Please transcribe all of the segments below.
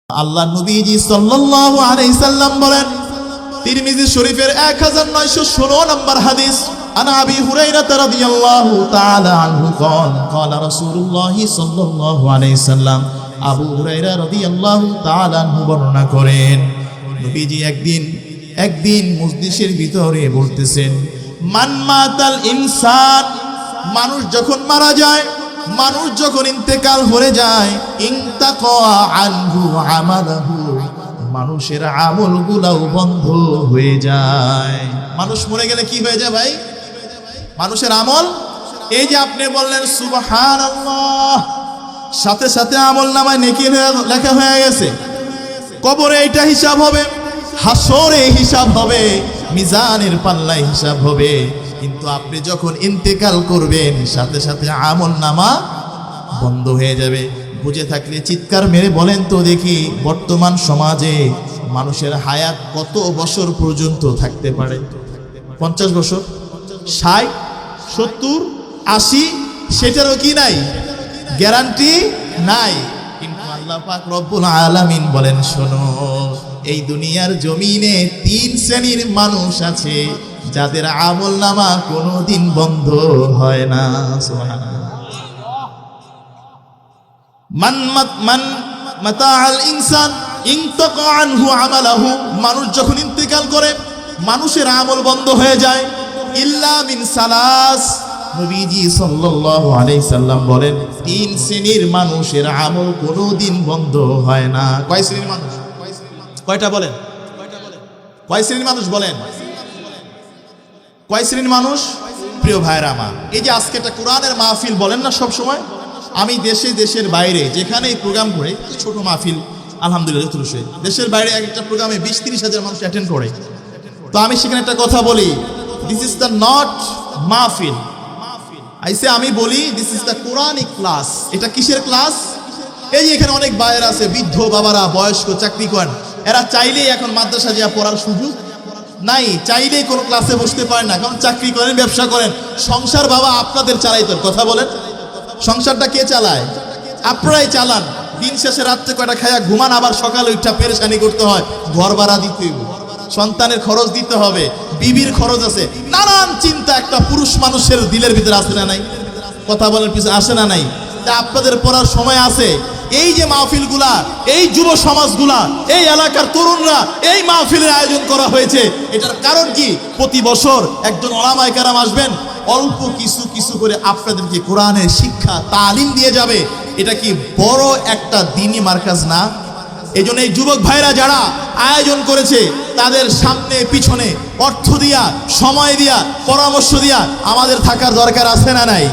আল্লাহ নবীজি সাল্লাল্লাহু আলাইহি সাল্লাম বলেন, তিরমিজি শরীফের 1916 নম্বর হাদিস, আনা আবি হুরায়রা রাদিয়াল্লাহু তাআলা আনহু قال رسول الله সাল্লাল্লাহু আলাইহি সাল্লাম, আবু হুরায়রা রাদিয়াল্লাহু তাআলা আনহু বর্ণনা করেন, নবীজি একদিন মজলিসের ভিতরে বলতেছেন, মান মাতাল ইনসান, মানুষ যখন মারা যায়, মানুষ যখন ইন্তেকাল হয়ে যায়, ইনতাকা আনহু আমালহু, মানুষের আমলগুলোও বন্ধ হয়ে যায়। মানুষ মরে গেলে কি হয়ে যায় ভাই? মানুষের আমল, এই যে আপনি বললেন সুবহানাল্লাহ, সাথে সাথে আমল নামায় নেকি লেখা হয়ে গেছে। কবরে এটা হিসাব হবে, হাসরে হিসাব হবে, মিজানের পাল্লায় হিসাব হবে। কিন্তু আপনি যখন ইন্তেকাল করবেন, সাথে সাথে আমল নামা বন্ধ হয়ে যাবে। বুঝে থাকলে চিৎকার মেরে বলেন তো দেখি, বর্তমান সমাজে মানুষের হায়াত কত বছর পর্যন্ত থাকতে পারে? 50 বছর, 60, 70, 80, সেটারও কি নাই, গ্যারান্টি নাই। কিন্তু আল্লাহ পাক রব্বুল আলামিন বলেন, শোনো, এই দুনিয়ার জমিনে 3 শ্রেণীর মানুষ আছে যাদের আমল নামা কোনোদিন বন্ধ হয় না। সুবহানাল্লাহ। মান মাতাআল ইনসান ইনতাকা আনহু আমালাহু, মানুষ যখন ইন্তেকাল করে মানুষের আমল বন্ধ হয়ে যায়। ইল্লা মিন সালাস, নবীজি সাল্লাল্লাহু আলাইহি সাল্লাম বলেন, 3 শ্রেণীর মানুষের আমল কোনোদিন বন্ধ হয় না। কয় শ্রেণীর মানুষ? কয়টা বলেন? কয় শ্রেণীর মানুষ বলেন? কয় শ্রেণীর মানুষ? প্রিয় ভাইরা আমার, এই যে আজকে একটা কোরআনের মাহফিল বলেন না সব সময়, আমি দেশের বাইরে যেখানে এই প্রোগ্রাম করে, ছোট মাহফিল আলহামদুলিল্লাহ যথেষ্ট, দেশের বাইরে একটা প্রোগ্রামে 20-30 হাজার মানুষ অ্যাটেন্ড করে। তো আমি সেখানে একটা কথা বলি, দিস ইজ দ্য নট মাহফিল, আইসে আমি বলি this is the Quranic class. এটা কিসের ক্লাস? এই যে এখানে অনেক ভাইয়েরা আছে, বৃদ্ধ বাবারা, বয়স্ক, চাকরি করেন, এরা চাইলেই এখন মাদ্রাসা যা পড়ার সুযোগ নাই, চাইলেই কোনো ক্লাসে বসতে পারেন না, কারণ চাকরি করেন, ব্যবসা করেন, সংসার বাবা আপনাদের চালাইতে। কথা বলেন, সংসারটা কে চালায়? আপনারাই চালান। দিন শেষে রাত্রে কয়টা খায়া ঘুমান, আবার সকালে উঠা পেরেশানি করতে হয়, ঘর ভাড়া দিতে হবে, সন্তানের খরচ দিতে হবে, বিবির খরচ আছে, নানান চিন্তা একটা পুরুষ মানুষের দিলের ভিতরে আসে না নাই? কথা বলার পিছনে আসে না নাই? তা আপনাদের পড়ার সময় আছে? এই যে মাহফিলগুলা, এই যুব সমাজগুলা, এই এলাকার তরুণরা এই মাহফিলের আয়োজন করা হয়েছে, এটার কারণ কি? প্রতি বছর একজন ওলামায়ে কেরাম আসবেন, অল্প কিছু করে আপনাদেরকে কোরআনের শিক্ষা তালিম দিয়ে যাবে। এটা কি বড় একটা দ্বীনি মার্কাজ না? এই জন্য এই যুবক ভাইরা যারা আয়োজন করেছে, তাদের সামনে পিছনে অর্থ দিয়া, সময় দিয়া, পরামর্শ দিয়া আমাদের থাকার দরকার আছে না নাই?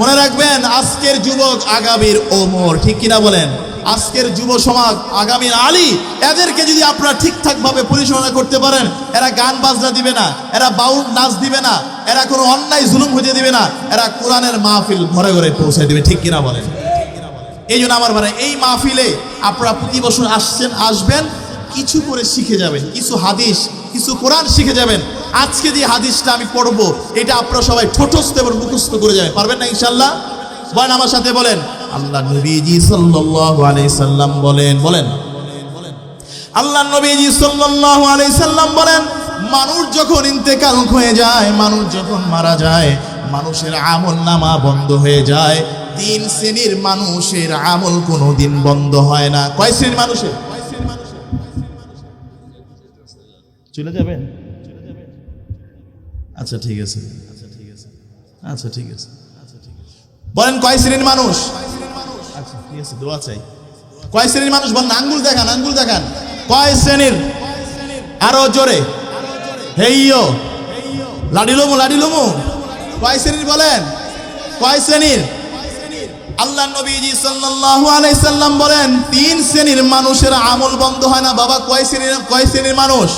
মনে রাখবেন, আজকের যুবক আগামীর ওমর, ঠিক কিনা বলেন? আজকের যুব সমাজ আগামীর আলী, এদেরকে যদি আপনারা ঠিকঠাক ভাবে পরিচালনা করতে পারেন, এরা গান বাজনা দিবে না, এরা বাউল নাচ দিবে না, এরা কোনো অন্যায় জুলুম হতে দিবে না, এরা কোরআনের মাহফিল ঘরে ঘরে পৌঁছে দিবে, ঠিক কিনা বলেন? এই জন্য আমার ভাই, এই মাহফিলে আপনারা প্রতি বছর আসবেন, কিছু করে শিখে যাবেন, কিছু হাদিস, কিছু কোরআন শিখে যাবেন। আজকে যে হাদিসটা আমি পড়বো, এটা আপনারা সবাই ঠোঁটস্থ এবং মুখস্থ করে যাবেন, পারবেন না ইনশাআল্লাহ? বলেন আমার সাথে, বলেন। আল্লাহ নবীজি সাল্লাল্লাহু আলাইহি সাল্লাম বলেন, আল্লাহ নবীজি সাল্লাল্লাহু আলাইহি সাল্লাম বলেন, মানুষ যখন ইন্তেকাল হয়ে যায়, মানুষ যখন মারা যায়, মানুষের আমল নামা বন্ধ হয়ে যায়। 3 শ্রেণীর মানুষের আমল কোনোদিন বন্ধ হয় না। কয় শ্রেণীর মানুষের? চলে যাবেন? আচ্ছা ঠিক আছে, আচ্ছা ঠিক আছে, বলেন কয় শ্রেণীর মানুষ? আচ্ছা ঠিক আছে, দোয়া চাই। কয় শ্রেণীর মানুষ বলেন? আঙ্গুল দেখান, আঙ্গুল দেখান। কয় শ্রেণীর? আরো জোরে, হেইয়ো, লাডিলমু। কয় শ্রেণীর বলেন? কয় শ্রেণীর? আল্লাহ নবীজি সাল্লাল্লাহু আলাইহি সাল্লাম বলেন, 3 শ্রেণীর মানুষের আমল বন্ধ হয় না। বাবা কয় শ্রেণীর মানুষ?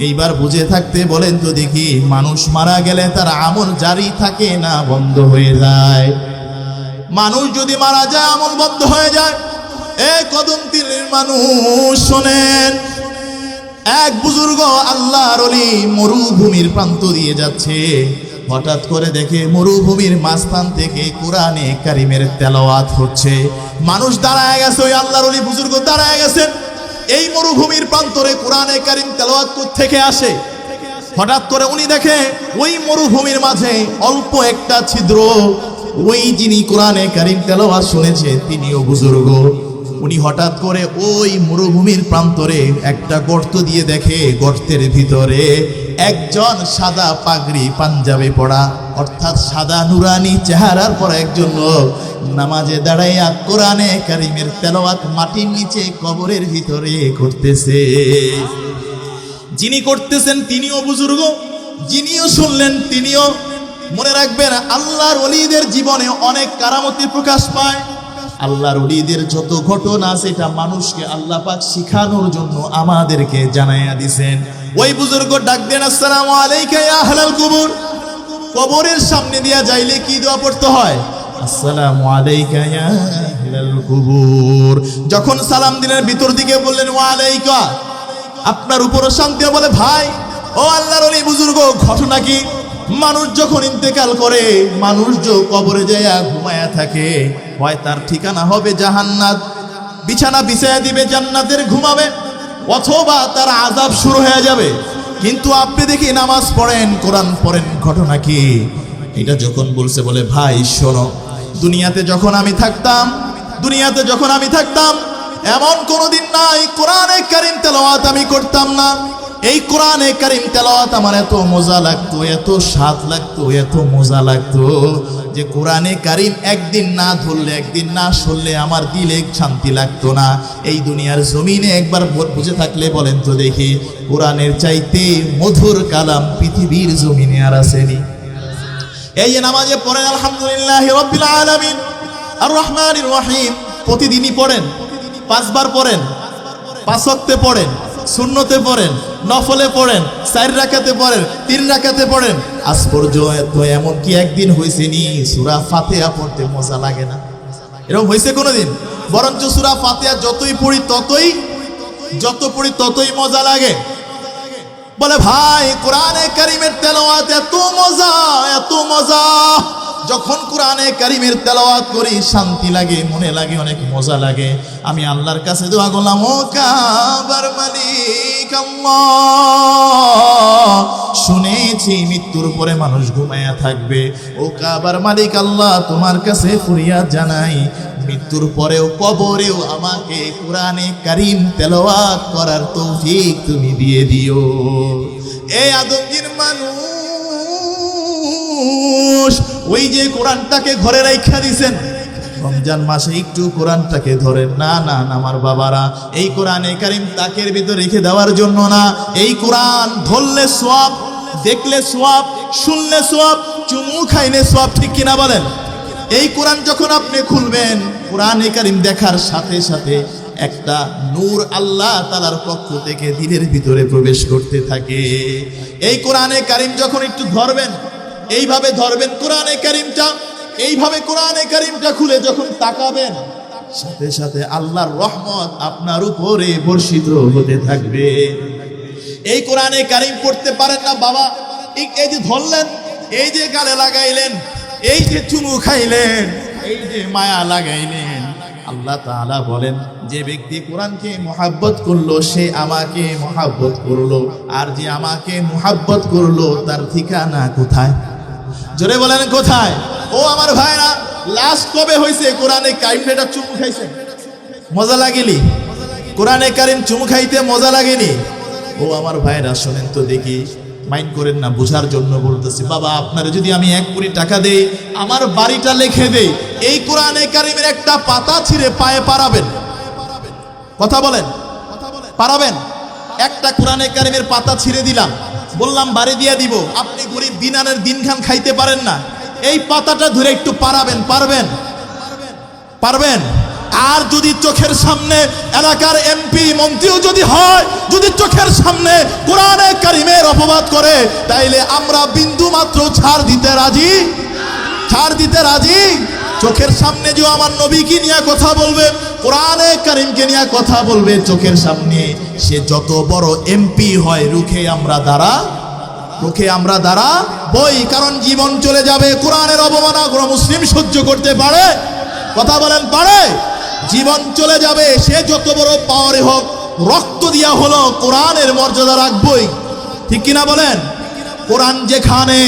এইবার বুঝে থাকতে বলেন তো দেখি, মানুষ মারা গেলে তার আমল জারি থাকে না, বন্ধ হয়ে যায়? মানুষ যদি মারা যায়, আমল বন্ধ হয়ে যায়। এই কদম তীরের মানুষ শোনেন, এক বুজুর্গ আল্লাহর ওলি মরুভূমির প্রান্ত দিয়ে যাচ্ছে, হঠাৎ করে দেখে মরুভূমির মাঝখান থেকে কোরআনে কারিমের তেলাওয়াত হচ্ছে। মানুষ দাঁড়ায় গেছে, ওই আল্লাহর ওলি বুজুর্গ দাঁড়ায় গেছেন। এই মরুভূমির প্রান্তরে কোরআনে কারিম তেলাওয়াত থেকে আসে। হঠাৎ করে উনি দেখে ওই মরুভূমির মাঝে অল্প একটা ছিদ্র, ওই যিনি কোরআনে কারিম তেলাওয়াত শুনেছে তিনিও বুজুর্গ। উনি হঠাৎ করে ওই মরুভূমির প্রান্তরে একটা গর্ত দিয়ে দেখে, গর্তের ভিতরে একজন সাদা পাগড়ি পাঞ্জাবি পরা, অর্থাৎ সাদা নুরানি চেহারার পর একজন লোক নামাজে দাঁড়াইয়া কোরআনে কারিমের তেলাওয়াত মাটির নিচে কবরের ভিতরে করতেছে। যিনি করতেছেন তিনিও বুজুর্গ, যিনিও শুনলেন তিনিও। মনে রাখবেন, আল্লাহর ওলিদের জীবনে অনেক কারামতি প্রকাশ পায়। আল্লাহর ওলিদের যত ঘটনা আছে এটা মানুষকে আল্লাহ পাক শিখানোর জন্য আমাদেরকে জানাইয়া দিবেন। ওই বুজুর্গ ডাক দেন, আসসালামু আলাইকা ইয়া আহলাল কুবুর। কবরের সামনে দিয়া যাইলে কি দোয়া পড়তে হয়? আসসালামু আলাইকা ইয়া আহলাল কুবুর। যখন সালাম দিলেন ভিতর দিকে বললেন ওয়া আলাইকা, আপনার উপরও শান্তি। বলে ভাই, ও আল্লাহর ওলি বুজুর্গ, ঘটনা কি? মানুষ যখন ইন্তেকাল করে, মানুষ যে কবরে যায় ঘুমায়া থাকে, হয় তার ঠিকানা হবে জাহান্নাত, বিছানা বিছায়া দিবে জান্নাতের ঘুমাবে, অথবা তার আযাব শুরু হয়ে যাবে। কিন্তু আপনি দেখি নামাজ পড়েন, কোরআন পড়েন, ঘটনা কি? এটা যখন বলছে, বলে ভাই শোনো, দুনিয়াতে যখন আমি থাকতাম এমন কোনোদিন নাই কোরআনে কারিম তেলাওয়াত আমি করতাম না। এই কোরআনে কারিম তেলাওয়াত আমার এত মজা লাগতো, এত স্বাদ লাগতো, এত মজা লাগতো যে কোরআনে কারিম একদিন না ধরলে, একদিন না শুনলে আমার দিলে শান্তি লাগতো না। এই দুনিয়ার জমিনে একবার বুঝে থাকলে বলেন তো দেখি, কোরআনের চাইতে মধুর কালাম পৃথিবীর জমিনে আর আসেনি। এই যে নামাজে পড়েন আলহামদুলিল্লাহি রাব্বিল আলামিন আর রহমানির রহিম, প্রতিদিনই পড়েন, 5 বার পড়েন, 5 ওয়াক্তে পড়েন, সুন্নতে পড়েন, নফলে পড়েন, 4 রাকাতে পড়েন, 3 রাকাতে পড়েন। আজ পর্যন্ত এমন কি একদিন হয়েছে নি সূরা ফাতিহা পড়তে মজা লাগে না? এরকম হয়েছে কোনোদিন? বরঞ্চ সূরা ফাতিহা যতই পড়ি ততই মজা লাগে। বলে ভাই, কোরআনে কারিমের তেলাওয়াত এত মজা। যখন কোরআনে কারিমের তেলাওয়াত করি শান্তি লাগে, মনে লাগে, অনেক মজা লাগে। আমি আল্লাহর কাছে দোয়া করলাম, ও কাবার মালিক আল্লাহ, শুনেছি মৃত্যুর পরে মানুষ ঘুমায়া থাকবে। ও কাবার মালিক আল্লাহ, তোমার কাছে ফরিয়াদ জানাই, মৃত্যুর পরেও কবরেও আমাকে কোরআনে কারিম তেলাওয়াত করার তৌফিক তুমি দিয়ে দিও। এই আদমগীর মানুষ ওই যে কোরআনটাকে ঘরে রাইখা দিছেন, রমজান মাসে একটু কোরআনটাকে ধরেন না। আমার বাবারা, এই কোরআনে কারিম তাকের ভিতর রেখে দেওয়ার জন্য না। এই কোরআন ধরলে সওয়াব, দেখলে সওয়াব, শুনলে সওয়াব, চুমু খাইলে সওয়াব, ঠিক কিনা বলেন? এই কোরআন যখন আপনি খুলবেন, কোরআনে কারিম দেখার সাথে সাথে একটা নূর আল্লাহ তাআলার পক্ষ থেকে দিলের ভিতরে প্রবেশ করতে থাকে। এই কোরআনে কারিম যখন একটু ধরবেন, এইভাবে ধরবেন কোরআনে কারিমটা, এইভাবে কোরআনে কারিমটা খুলে যখন তাকাবেন, সাথে সাথে আল্লাহর রহমত আপনার উপরে বর্ষিত হতে থাকবে। এই কোরআনে কারিম পড়তে পারেন না বাবা, এই যে ধরলেন, এই যে গালে লাগাইলেন, এই যে চুমু খাইলেন, এই যে মায়া লাগাইলেন, আল্লাহ তাআলা বলেন, যে ব্যক্তি কোরআনকে মুহাব্বত করলো সে আমাকে মুহাব্বত করলো, আর যে আমাকে মুহাব্বত করলো তার ঠিকানা কোথায়? জোরে বলেন কোথায়? ও আমার ভাইরা, লাস্ট কবে হয়েছে কোরআনে কারিমটা চুমু খাইছেন? মজা লাগেনি? কোরআনে কারিম চুমু খাইতে মজা লাগেনি? ও আমার ভাইরা, শোনেন তো দেখি, মাইন্ড করেন না, বোঝার জন্য বলতেছি। বাবা, আপনারা যদি আমি 1 কোটি টাকা দেই, আমার বাড়িটা লিখে দেই, এই কোরআনে কারিমের একটা পাতা ছিঁড়ে পায়ে পারাবেন? কথা বলেন, পারাবেন? একটা কোরআনে কারিমের পাতা ছিঁড়ে দিলাম, বললাম বাড়ি দিয়ে দিব, আপনি গরিব দিনারের দিনখান খাইতে পারেন না, এই পাতাটা ধরে একটু পারাবেন? পারবেন? আর যদি চোখের সামনে এলাকার এমপি মন্ত্রীও যদি হয়, যদি চোখের সামনে কোরআনে কারিমের অপবাদ করে, তাইলে আমরা বিন্দু মাত্র ছাড় দিতে রাজি। চোখের সামনে যে আমার নবীকে নিয়ে কথা বলবে, কোরআনে কারিমকে নিয়ে কথা বলবে চোখের সামনে, সে যত বড় এমপি হয় রুখে আমরা রুখে আমরা দাঁড়াবই, কারণ জীবন চলে যাবে। কোরআনের অবমাননা কোনো মুসলিম সহ্য করতে পারে? কথা বলেন, পারে? জীবন চলে যাবে, সে যত বড় পাওয়ারে হোক, রক্ত দিয়া হলো কোরআনের মর্যাদা রাখবই। ঠিক কিনা বলেন? কোরআন যেখানে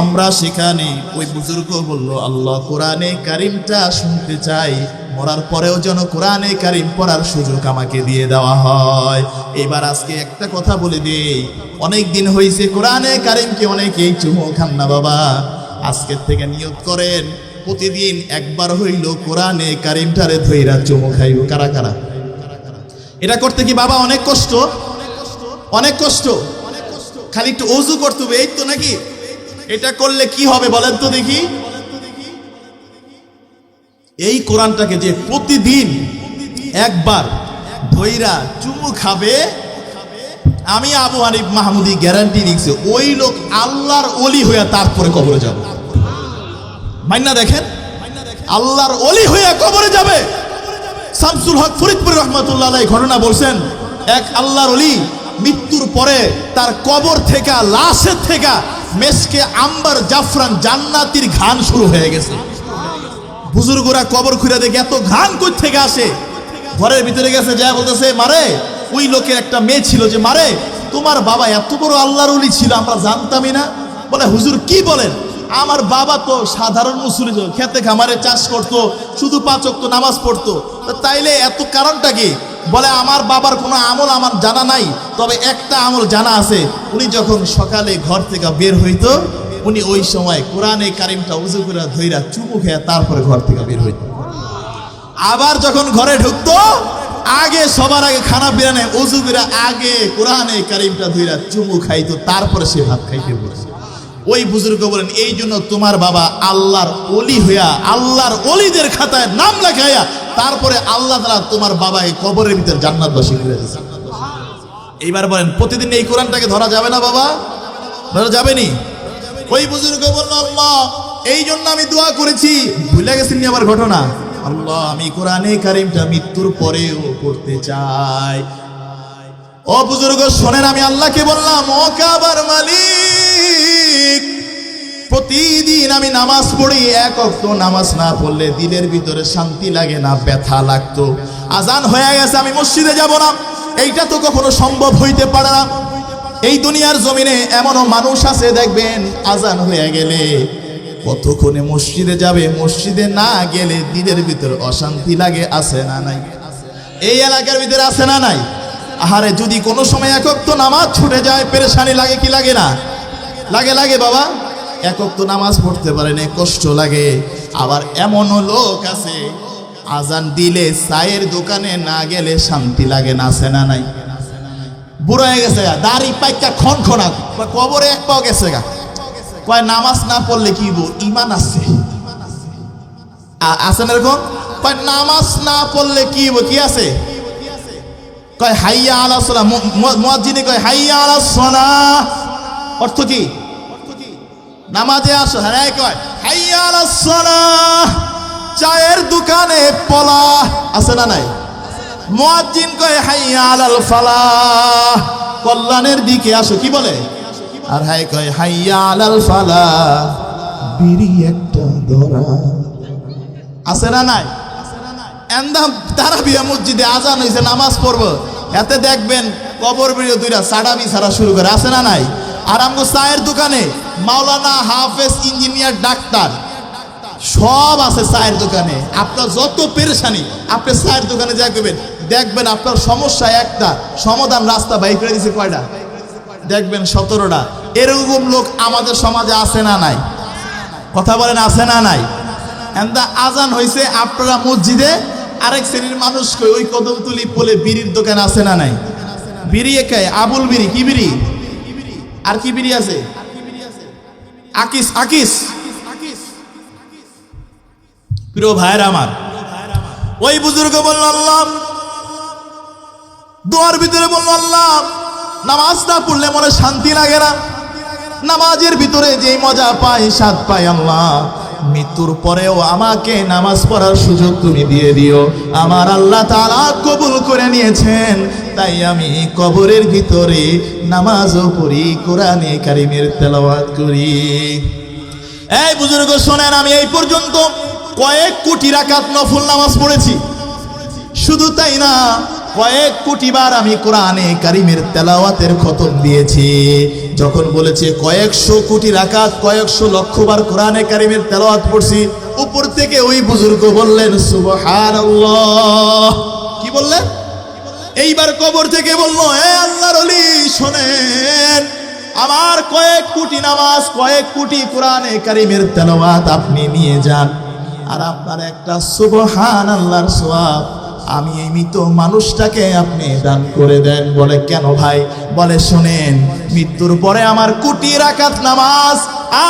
আমরা সেখানে। ওই বুজুর্গ বলল, আল্লাহ কোরআনে কারিমটা শুনতে চাই, মরার পরেও যেন কোরআনে কারিম পড়ার সুযোগ আমাকে দিয়ে দেওয়া হয়। এবার আজকে একটা কথা বলে দেই, অনেক দিন হয়েছে কোরআনে কারিমকে অনেকেই চুমু খান না বাবা। আজকের থেকে নিয়ত করেন, প্রতিদিন একবার হইল কোরআনে কারিমটারে ধইরা চুমু খাইব। কারা কারা? এটা করতে কি বাবা অনেক কষ্ট? অনেক কষ্ট। খালি একটু ওযু করতে হবে, এই তো নাকি? এটা করলে কি হবে বলেন তো দেখি? এই কোরআনটাকে যে প্রতিদিন একবার ধইরা চুমু খাবে, আমি আবু হানিফ মাহমুদি গ্যারান্টি দিচ্ছি, ওই লোক আল্লাহর ওলি হইয়া তারপরে কবরে যাবে। মাইনা দেখেন, আল্লাহর ওলি হইয়া কবরে যাবে। শামসুল হক ফরিদপুর রহমাতুল্লাহ আলাইহি ঘটনা বলছেন, এক আল্লাহর ওলি মৃত্যুর পরে তার কবর থেকে, লাশের থেকে মেসকে আম্বার জাফরান জান্নাতির ঘ্রাণ শুরু হয়ে গেছে। বুজুর্গরা কবর খুঁড়ে দেখে এত ঘ্রাণ কই থেকে আসে। ঘরের ভিতরে গেছে, যা বলতেছে, মারে ওই লোকের একটা মেয়ে ছিল, যে মারে তোমার বাবা এত বড় আল্লাহর ওলি ছিল, আমরা জানতামই না। বলে, হুজুর কি বলেন? আমার বাবা তো সাধারণ মুসলিম, খেতে খামারে চাষ করতো, শুধু 5 ওয়াক্ত নামাজ পড়তো। তাইলে এত কারণটা কি? বলে, আমার বাবার কোনো আমল আমার জানা নাই, তবে একটা আমল জানা আছে। উনি যখন সকালে ঘর থেকে বের হইতো, উনি ওই সময় কোরআনে কারিমটা উযু করে ধইরা চুমু খেয়ে তারপরে ঘর থেকে বের হইতো। আবার যখন ঘরে ঢুকতো, আগে সবার আগে খানা বিরানে উযু করে আগে কোরআনে কারিমটা ধইরা চুমু খাইতো, তারপরে সে ভাত খাইতে বসে। ওই বুজুর্গ বলেন, এই জন্য তোমার বাবা আল্লাহর ওলি হইয়া, আল্লাহর ওলিদের খাতায় নাম লেখাইয়া, তারপরে আল্লাহ তাআলা তোমার বাবাকে কবরের ভিতর জান্নাতবাসী করে দিয়েছে। এইবার বলেন, প্রতিদিন এই কোরআনটাকে ধরা যাবে না বাবা? ধরা যাবে নি? ওই বুজুর্গ বলল, আল্লাহ এই জন্য আমি দোয়া করেছি। ভুলে গেছেন আবার ঘটনা, আল্লাহ আমি কোরআনে কারিমটা মৃত্যুর পরেও পড়তে চাই। ও বুজুর্গ শোনেন, আমি আল্লাহকে বললাম, ও কাবার মালিক, প্রতিদিন আমি নামাজ পড়ি, 1 ওয়াক্ত নামাজ না পড়লে দিলের ভিতরে শান্তি লাগে না, ব্যথা লাগতো। আজান হয়ে গেছে, আমি মসজিদে যাব না, এইটা তো কখনো সম্ভব হইতে পারে না। এই দুনিয়ার জমিনে এমনও মানুষ আছে, দেখবেন আজান হয়ে গেলে কতক্ষণে মসজিদে যাবে, মসজিদে না গেলে দিলের ভিতরে অশান্তি লাগে, আছে না নাই? এই এলাকার ভিতরে আছে না নাই? আহারে, যদি কোনো সময় 1 ওয়াক্ত নামাজ ছুটে যায়, পেরেশানি লাগে কি লাগে না? লাগে, লাগে বাবা। 1 ওয়াক্ত নামাজ পড়তে পারে না, কষ্ট লাগে। আবার এমনও লোক আছে, আজান দিলে চায়ের দোকানে না গেলে শান্তি লাগে না, আছে না নাই? বুড়ো হয়ে গেছে, দাড়ি পাইকা খনখনা, কবরে 1 পাও গেছে গা। কয় নামাজ না পড়লে কি ইমান আছে? আছে না এরকম? কয় নামাজ না পড়লে কি কি আছে? কয় হাইয়া আলাস সালাহ, মুয়াজ্জিনে কয় হাইয়া আলাস সালাহ, অর্থ কি? নামাজে আসো। হ্যাঁ, কয় হাইয়া আলাস সালাহ, চায়ের দোকানে পলা, আছে না নাই? মুয়াজ্জিন কয় হাইয়া আলাল ফালাহ, কল্যাণের দিকে আসো, কি বলে? আর হাই কয় হাইয়া আলাল ফালাহ, বিড়ি একটা ধরা, আছে না নাই? এন্দাম তারাবিয়া মসজিদে আজান হইছে, নামাজ পড়বো, এতে দেখবেন কবর বেরিয়ে দুইটা সাড়াবি ছাড়া শুরু করে, আছে না নাই? আর আমগো চায়ের দোকানে মাওলানা, হাফেজ, ইঞ্জিনিয়ার, ডাক্তার সব আছে চায়ের দোকানে। আপনার যত পেরেশানি, আপনি চায়ের দোকানে যা করবেন, দেখবেন আপনার সমস্যা একটা, সমাধান রাস্তা বাইর করে দিছে কয়টা? দেখবেন 17টা। এরকম লোক আমাদের সমাজে আছে না নাই? কথা বলেন, আছে না নাই? এন্দা আজান হইছে, আপনারা মসজিদে আরেক শ্রেণীর মানুষ ওই কদমতলি বলে বিড়ির দোকান, আছে না নাই? বিড়ি একাই আবুল বিড়ি, কি বিড়ি? আর কি বিড়ি আছে? আকিস, আকিস। প্রিয় ভাইরা আমার, ওই বুজুর্গ বলল, আল্লাহ দোয়ার ভিতরে বলল, আল্লাহ নামাজ না পড়লে মনে শান্তি লাগে না, নামাজের ভিতরে যেই মজা পাই, স্বাদ পাই, আল্লাহ মৃত্যুর পরেও আমাকে নামাজ পড়ার সুযোগ তুমি দিয়ে দিও। আমার আল্লাহ তাআলা কবুল করে নিয়েছেন, তাই আমি কবরের ভিতরে নামাজও পড়ি, কোরআনে কারিমের তেলাওয়াত করি। এই বুজুর্গ শোনেন, আমি এই পর্যন্ত কয়েক কোটি রাকাত নফল নামাজ পড়েছি। শুধু তাই না, কয়েক কোটি বার আমি কোরআনে কারিমের তেলাওয়াতের খতম দিয়েছি। যখন বলেছে কয়েকশো কোটি রাকাত, কয়েকশো লক্ষ বার কোরআনে কারিমের তেলাওয়াত পড়ছি, উপর থেকে ওই বুজুর্গ বললেন সুবহানাল্লাহ। কি বললেন? এইবার কবর থেকে বলল, এ আল্লাহর ওলি শোনেন, আমার কয়েক কোটি নামাজ, কয়েক কোটি কোরআনে কারিমের তেলাওয়াত আপনি নিয়ে যান, আর আপনার একটা সুবহানাল্লাহর সওয়াব আমি এই মৃত মানুষটাকে আপনি দান করে দেন। বলে কেন ভাই? বলে শোনেন, মৃত্যুর পরে আমার কোটি রাকাত নামাজ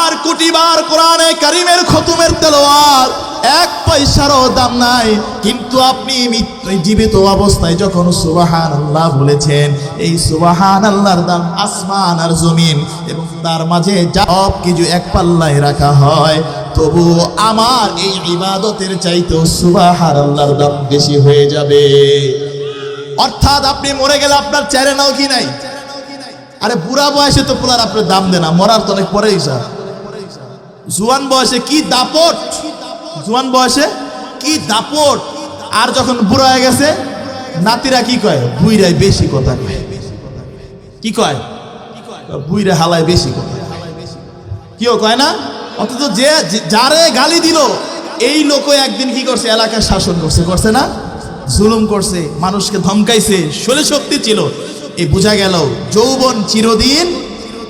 আর কোটি বার কোরআনে কারিমের খতমের তেলাওয়াত এক পয়সারও দাম নাই, কিন্তু আপনি জীবিত অবস্থায় যখন সুবহানাল্লাহ বলেছেন, এই সুবহানাল্লাহর দাম আসমান আর জমিন এবং তার মাঝে সব কিছু এক পাল্লায় রাখা হয়, তবু আমার এই ইবাদতের চাইতেও সুবহানাল্লাহর দাম বেশি হয়ে যাবে। অর্থাৎ আপনি মরে গেলে আপনার চেহারা নাও কি নাই? আরে বুড়া বয়সে তো পোলার আপনার দাম দেন না, মরার তো অনেক পরেই স্যার। জুয়ান বয়সে কি দাপট, জুয়ান বয়সে কি দাপট, আর যখন বুড়া হয়ে গেছে নাতিরা কি কয়? বুইরাই বেশি কথা কয়। কি কয়? বুইরা হালায় বেশি কথা, কেউ কয় না? অথচ যে যারে গালি দিল এই লোকও একদিন কি করছে? এলাকার শাসন করছে, করছে না? জুলুম করছে, মানুষকে ধমকাইছে, শরীর শক্তি ছিল। এই বোঝা গেল যৌবন চিরদিন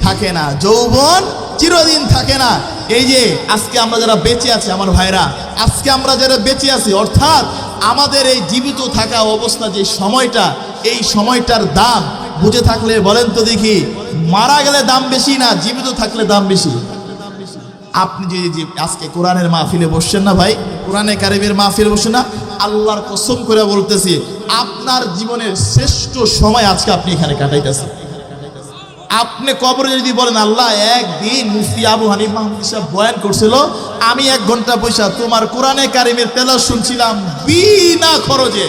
থাকে না, যৌবন চিরদিন থাকে না। এই যে আজকে আমরা যারা বেঁচে আছি আমার ভাইরা, আজকে আমরা যারা বেঁচে আছি, অর্থাৎ আমাদের এই জীবিত থাকা অবস্থা যে সময়টা, এই সময়টার দাম বুঝে থাকলে বলেন তো দেখি, মারা গেলে দাম বেশি না জীবিত থাকলে দাম বেশি? আপনি যে আজকে কোরআনের মাহফিলে বসছেন না ভাই, কোরআনে কারিমের মাহফিলে বসছেন না, আল্লাহর কসম করে বলতেছি আপনার জীবনের শ্রেষ্ঠ সময় আজকে আপনি এখানে কাটাইতেছেন। আপনি কবরে যদি বলেন আল্লাহ, একদিন মুফতি আবু হানিফ মাহমুদ সাহেব বয়ান করছিল, আমি 1 ঘন্টা পয়সা তোমার কোরআনে কারিমের তেলাওয়াত শুনছিলাম বিনা খরচে।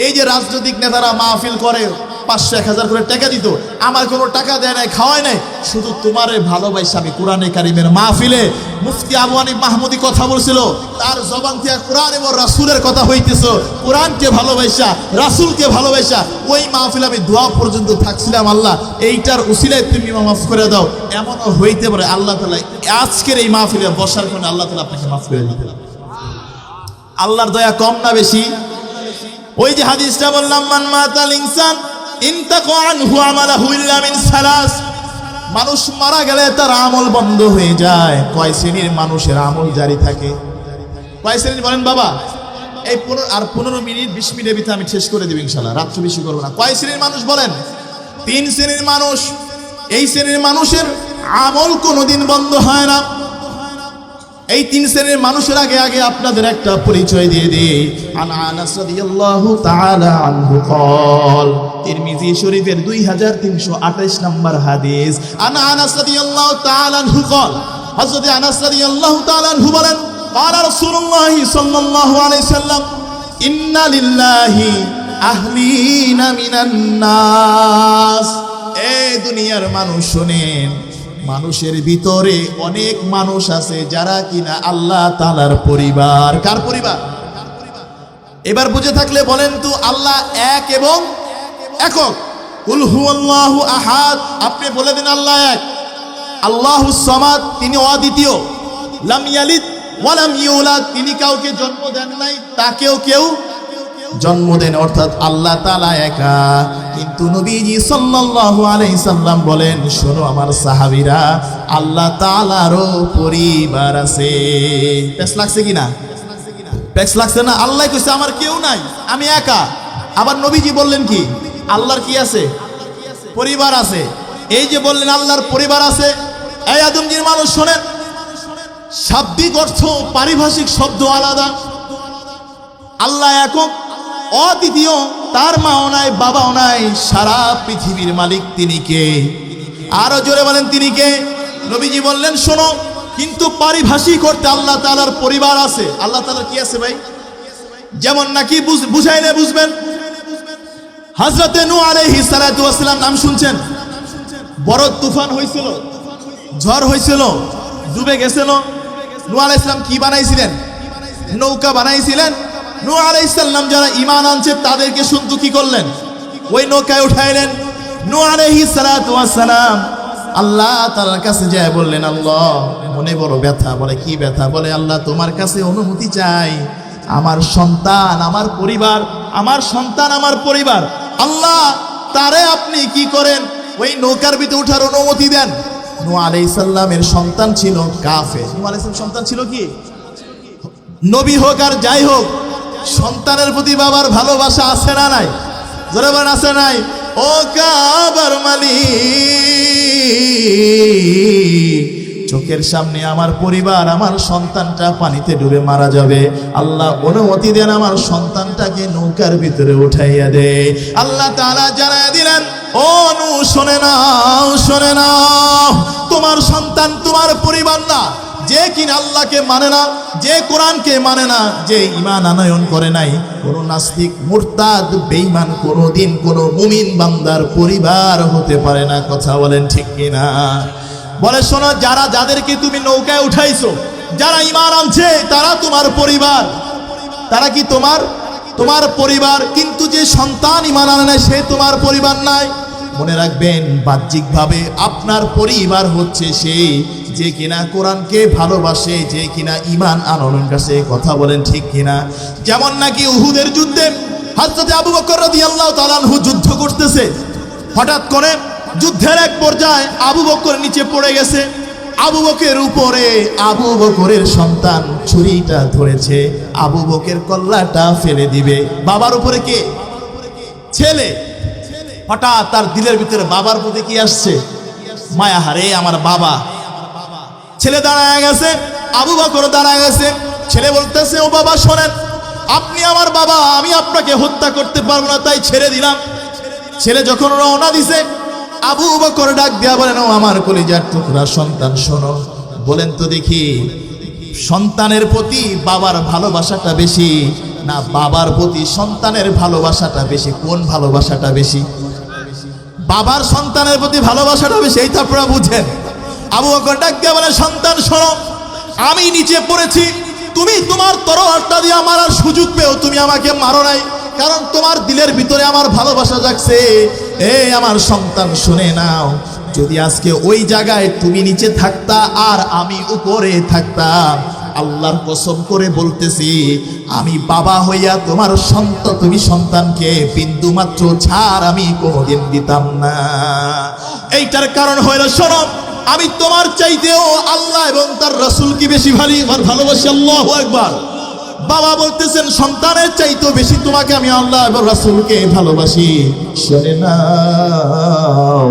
এই যে রাজনৈতিক নেতারা মাহফিল করে 500-1000 করে টাকা দিত, আমার কোনো টাকা দেয় নাই, খাওয়ায় নাই, শুধু তোমারে ভালোবাসা আমি কোরআনে কারিমের মাহফিলে মুফতি আবু হানিফ মাহমুদি কথা বলছিল, তার জবান থেকে কোরআন এবং রাসূলের কথা হইতেছ, কোরআনকে ভালোবাসা, রাসূলকে ভালোবাসা, ওই মাহফিলে আমি দোয়া পর্যন্ত থাকছিলাম, আল্লাহ এইটার উসিলায় তুমি মাফ করে দাও। এমনও হইতে পারে আল্লাহ তাআলা আজকের এই মাহফিলে বসার কারণে আল্লাহ তাআলা আপনাকে মাফ করে দিতে পারে। আল্লাহর দয়া কম না বেশি? ওই যে হাদিসটা বললাম, মান মাতাল ইনসান ইনতাকা আনহু আমালহু ইল্লা মিন সালাস, মানুষ মারা গেলে তার আমল বন্ধ হয়ে যায়। কয় শ্রেণীর মানুষের আমল জারি থাকে? কয় শ্রেণীর বলেন বাবা? এই 15 মিনিট 20 মিনিটের ভিতরে আমি শেষ করে দেব ইনশাআল্লাহ, রাত্রি বেশি করব না। কয় শ্রেণীর মানুষ বলেন? 3 শ্রেণীর মানুষ। এই শ্রেণীর মানুষের আমল কোনোদিন বন্ধ হয় না। এই 3 শ্রেণীর মানুষের আগে আপনাদের একটা পরিচয় দিয়ে দিই। আনাস রাদিয়াল্লাহু তাআলা আনহু قال, তিরমিজি শরীফের 2328 নম্বর হাদিস। আনাস রাদিয়াল্লাহু তাআলা আনহু قال, হযরত আনাস রাদিয়াল্লাহু তাআলা আনহু বলেন, قال রাসূলুল্লাহ সাল্লাল্লাহু আলাইহি সাল্লাম, ইন্না লিল্লাহি আহলিনা মিনান নাস। এই দুনিয়ার মানুষ শুনেন, মানুষের ভিতরে অনেক মানুষ আছে যারা কিনা আল্লাহ তাআলার পরিবার। কার পরিবার? এবার বুঝে থাকলে বলেন তো, আল্লাহ এক এবং একক। কুল হুয়াল্লাহু আহাদ, আপনি বলে দিন আল্লাহ এক। আল্লাহুস সামাদ, তিনি অদ্বিতীয়। লাম ইয়ালিদ ওয়া লাম ইউলাদ, তিনি কাউকে জন্ম দেন নাই, তাকেও কেউ জন্ম দেন, অর্থাৎ আল্লাহ তাআলা একা। কিন্তু নবীজি সাল্লাল্লাহু আলাইহি সাল্লাম বলেন, শোনো আমার সাহাবীরা, আল্লাহ তাআলারও পরিবার আছে। পেছ লাগছে কিনা? পেছ লাগছে না? আল্লাহ কইছে আমার কেউ নাই, আমি একা। আবার নবীজি বললেন কি? আল্লাহর কি আছে? পরিবার আছে। এই যে বললেন আল্লাহর পরিবার আছে, এই আদমজির মানুষ শোনেন, শাব্দিক অর্থ পারিভাষিক শব্দ আলাদা। আল্লাহ একক, অদ্বিতীয়, তার মাও নাই, বাবাও নাই, সারা পৃথিবীর মালিক তিনি কে? আরো জোরে বলেন তিনি কে? নবীজি বললেন, শোনো, কিন্তু পারিভাষিক করতে আল্লাহ তাআলার পরিবার আছে। আল্লাহ তাআলার কি আছে ভাই? যেমন নাকি বুঝাইলে বুঝবেন, হযরতে নূহ আলাইহিস সালাতু ওয়াস সালাম নাম শুনছেন? বড় তুফান হয়েছিল, ঝড় হয়েছিল, ডুবে গেছিল। নূহ আলাইহিস সালাম কি বানাইছিলেন? নৌকা বানাইছিলেন। নূহ আলাইহিস সালাম যারা ঈমান আনছে তাদেরকে শুনতে কি করলেন? ওই নৌকায় উঠাইলেন। নূহ আলাইহিস সালাতু ওয়াস সালাম আল্লাহ তাআলার কাছে যায় বললেন, আল্লাহ মনে বড় ব্যথা। বলে কি ব্যথা? বলে আল্লাহ তোমার কাছে অনুমতি চাই, আমার সন্তান আমার পরিবার, আমার সন্তান আমার পরিবার, আল্লাহ তারে আপনি কি করেন ওই নৌকার ভিতরে ওঠার অনুমতি দেন। নূহ আলাইহিস সালামের সন্তান ছিল কাফের। নূহ আলাইহিস সালামের সন্তান ছিল কি? নবী হোক আর যাই হোক, সন্তানের প্রতি বাবার ভালোবাসা আছে না নাই? জোরে বলেন আছে নাই? ও কাবার মালিক, চোখের সামনে আমার পরিবার, আমার সন্তানটা পানিতে ডুবে মারা যাবে, আল্লাহ অনুমতি দেন আমার সন্তানটাকে নৌকার ভিতরে উঠাইয়া দে। আল্লাহ তাআলা জানাইয়া দিলেন, ও নূহ শুনে নাও, শুনে নাও, তোমার সন্তান তোমার পরিবার না। যে কিনা আল্লাহকে মানে না, যে কোরআনকে মানে না, যে ঈমান আনয়ন করে নাই, কোন নাস্তিক মুরতাদ বেঈমান কোনদিন কোন মুমিন বান্দার পরিবার হতে পারে না। কথা বলেন ঠিক কিনা? বলে শোনো, যারা যাদেরকে তুমি নৌকায় উঠাইছো, যারা ঈমান আনছে তারা তোমার পরিবার, তারা কি তোমার পরিবার। কিন্তু যে সন্তান ঈমান আনে নাই সে তোমার পরিবার নাই। মনে রাখবেন, বাহ্যিকভাবে আপনার পরিবার হচ্ছে সেই যে কিনা কোরআনকে ভালোবাসে, যে কিনা ঈমান আনয়ন কাছে। কথা বলেন ঠিক কিনা? যেমন নাকি উহুদের যুদ্ধে হযরত আবু বকর রাদিয়াল্লাহু তাআলা আনহু যুদ্ধ করতেছে, হঠাৎ করে যুদ্ধের এক পর্যায়ে আবু বকর নিচে পড়ে গেছে। আবু বকরের উপরে আবু বকরের সন্তান ছুরিটা ধরেছে, আবু বকরের কল্লাটা ফেলে দিবে। বাবার উপরে কে? ছেলে। হঠাৎ তার দিলের ভিতরে বাবার প্রতি কি আসছে? মায়া। হারে আমার বাবা। ছেলে দাঁড়ায় গেছে, আবু বকর দাঁড়ায় গেছে। ছেলে বলতেছে, ও বাবা শোনেন, আপনি আমার বাবা, আমি আপনাকে হত্যা করতে পারবো না, তাই ছেড়ে দিলাম। ছেলে যখন রওনা দিছে, আবু বকর ডাক দিয়া বলেন, ও আমার কলিজার টুকরা সন্তান শোনো, বলেন তো দেখি, সন্তানের প্রতি বাবার ভালোবাসাটা বেশি না বাবার প্রতি সন্তানের ভালোবাসাটা বেশি? কোন ভালোবাসাটা বেশি? বাবার সন্তানের প্রতি ভালোবাসাটা বেশি, এইটা আপনারা বুঝেন। আবু বকর ডাক দিয়া বলে, সন্তান শোনো, আমি নিচে পড়েছি, তুমি তোমার তরবারটা দিয়ে মারার সুযোগ পেও তুমি আমাকে মারো নাই, কারণ তোমার দিলের ভিতরে আমার ভালোবাসা জাগছে। এই আমার সন্তান শুনে নাও, যদি আজকে ওই জায়গায় তুমি নিচে থাকতা আর আমি উপরে থাকতাম, আল্লাহর কসম করে বলতেছি, আমি বাবা হইয়া তোমার তুমি সন্তানকে বিন্দু মাত্র ছাড় আমি কোনোদিন দিতাম না। এইটার কারণ হইল, শোনো, আমি তোমার চাইতেও আল্লাহ এবং তার রাসূলকে বেশি ভালোবাসি। আল্লাহু আকবার। বাবা বলতেছেন, সন্তানের চাইতেও বেশি তোমাকে আমি আল্লাহ এবং রাসূলকে ভালোবাসি। শুনে নাও,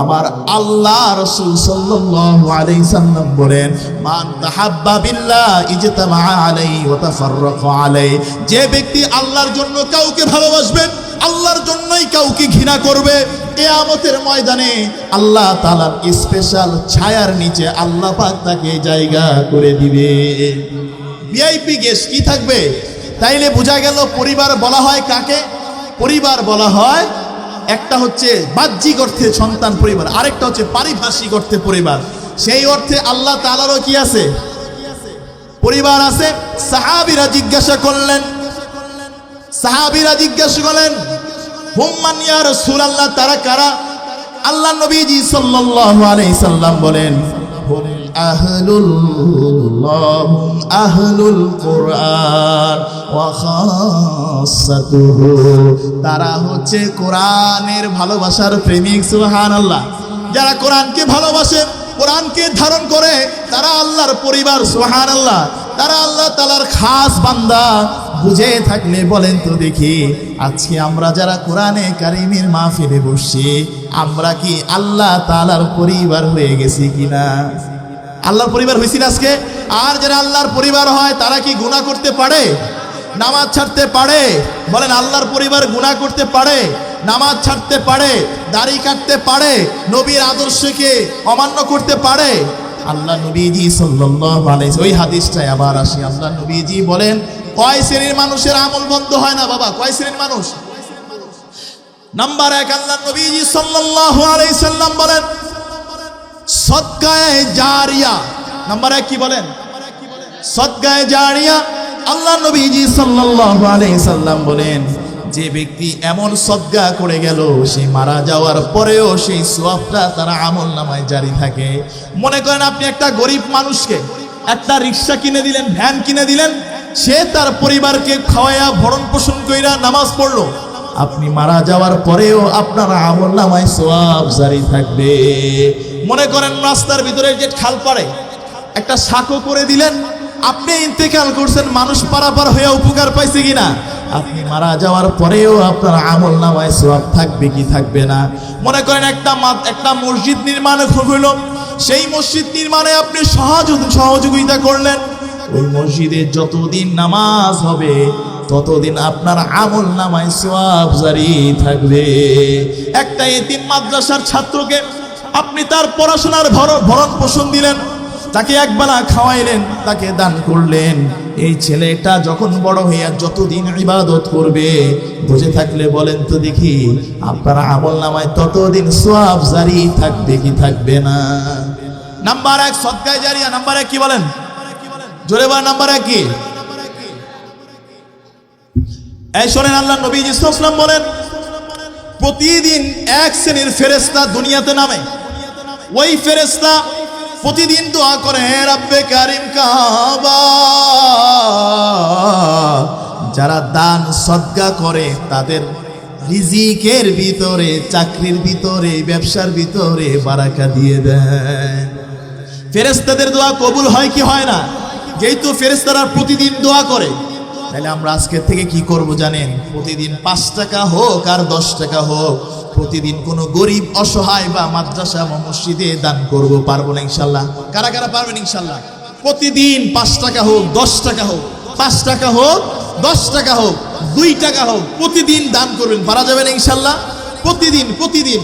আমার আল্লাহ রাসূল সাল্লাল্লাহু আলাইহি সাল্লাম বলেন, মান তাহাব্বা বিল্লাহ ইজতামা আলাইহি ওয়া তাফাররাকা আলাইহি। যে ব্যক্তি আল্লাহর জন্য কাউকে ভালোবাসবে, আল্লাহর জন্যই কাউকে ঘৃণা করবে, কিয়ামতের ময়দানে আল্লাহ তাআলার স্পেশাল ছায়ার নিচে আল্লাহ পাক তাকে জায়গা করে দিবে। ভিআইপি গেস্ট কি থাকবে? তাইলে বোঝা গেল পরিবার বলা হয় কাকে? পরিবার বলা হয়, একটা হচ্ছে বাহ্যিক অর্থে সন্তান পরিবার, আরেকটা হচ্ছে পারিভাষিক অর্থে পরিবার। সেই অর্থে আল্লাহ তাআলারও কি আছে? পরিবার আছে। সাহাবীরা জিজ্ঞাসা করলেন, হুম্মান ইয়া রাসূলুল্লাহ, তারা কারা? আল্লাহ নবীজি সাল্লাল্লাহু আলাইহি সাল্লাম বলেন, হুম আহলুল কুরআন ওয়া খাসাতুহু। তারা হচ্ছে কোরআনের ভালোবাসার প্রেমিক। সুবহানাল্লাহ। যারা কোরআনকে ভালোবাসে, কোরআনকে ধারণ করে, তারা আল্লাহর পরিবার। সুবহানাল্লাহ। তারা আল্লাহ তাআলার খাস বান্দা। বুঝে থাকলে বলেন তো দেখি, আজকে আমরা যারা কোরআনে কারিমের মাহফিলে বসছি, আমরা কি আল্লাহ তাআলার পরিবার হয়ে গেছি কিনা? আল্লাহর পরিবার হয়েছি আজকে? আর যারা আল্লাহর পরিবার হয় তারা কি গুনাহ করতে পারে? নামাজ ছাড়তে পারে? বলেন, আল্লাহর পরিবার গুনাহ করতে পারে? নামাজ ছাড়তে পারে? দাড়ি কাটতে পারে? নবীর আদর্শকে অমান্য করতে পারে? আল্লাহ নবীজি সাল্লাল্লাহু আলাইহি ওই হাদিসটায় আবার আসি, আল্লাহ নবীজি বলেন কয় শ্রেণীর মানুষের আমল বন্ধ হয় না বাবা? কয় শ্রেণীর মানুষ? নাম্বার 1, আল্লাহ নবীজি সাল্লাল্লাহু আলাইহি সাল্লাম বলেন সদকায়ে জারিয়া। নাম্বার 1 কি বলেন? সদকায়ে জারিয়া। আল্লাহ নবীজি সাল্লাল্লাহু আলাইহি সাল্লাম বলেন যে ব্যক্তি এমন সদকা করে গেল সে মারা যাওয়ার পরেও সেই সওয়াবটা তার আমল নামায় জারি থাকে। মনে করেন আপনি একটা গরিব মানুষকে একটা রিক্সা কিনে দিলেন, ভ্যান কিনে দিলেন, সে তার পরিবারকে খাওয়ায়া ভরণ পোষণ কইরা নামাজ পড়লো, আপনি মারা যাওয়ার পরেও আপনার আমল নামায় সওয়াব জারি থাকবে। মনে করেন রাস্তার ভিতরে যে খাল পাড়ে একটা সাঁকো করে দিলেন, আপনি ইন্তেকাল করছেন, মানুষ পারাপার হয়ে উপকার পাইছে কিনা? আপনি মারা যাওয়ার পরেও আপনার আমল নামায় সওয়াব থাকবে কি থাকবে না? মনে করেন একটা মসজিদ নির্মাণ হইল, সেই মসজিদ নির্মাণে আপনি সহযোগিতা করলেন, ওই মসজিদে যতদিন নামাজ হবে ততদিন আপনার আমল নামায় সওয়াব জারি থাকবে। একটা এতিম মাদ্রাসার ছাত্রকে আপনি তার পড়াশোনার ভরণ পোষণ দিলেন, তাকে একবেলা খাওয়াইলেন, তাকে দান করলেন, এই ছেলেটা যখন বড় হইয়া যতদিন ইবাদত করবে, বুঝে থাকলে বলেন তো দেখি আপনার আমল নামায় ততদিন সওয়াব জারি থাকবে কি থাকবে না? নাম্বার 1 সদকায়ে জারিয়া। নাম্বার 1 কি বলেন? জোরে বলেন, নাম্বার 1 কি? এই শোনেন, আল্লাহ নবীজি সাল্লাল্লাহু আলাইহি ওয়াসাল্লাম বলেন প্রতিদিন এক শ্রেণীর ফেরেশতা দুনিয়াতে নামে, ওই ফেরেশতা প্রতিদিন দোয়া করে, হে রব্বে কারিম কাবা, যারা দান সদকা করে তাদের রিজিকের ভিতরে, চাকরির ভিতরে, ব্যবসার ভিতরে বারাকা দিয়ে দেন। ফেরেশতাদের দোয়া কবুল হয় কি হয় না? যেহেতু ফেরেশতারা প্রতিদিন দোয়া করে, তাহলে আমরা আজকের থেকে কি করব জানেন? প্রতিদিন 5 টাকা হোক আর 10 টাকা হোক, প্রতিদিন কোনো গরিব অসহায় বা মাদ্রাসা বা মসজিদে দান করব। পারবো না ইনশাল্লাহ? কারা কারা পারবেন ইনশাল্লাহ? প্রতিদিন 5 টাকা হোক, 10 টাকা হোক, 5 টাকা হোক, 10 টাকা হোক, 2 টাকা হোক, প্রতিদিন দান করবেন। পারা যাবে না ইনশাল্লাহ? প্রতিদিন প্রতিদিন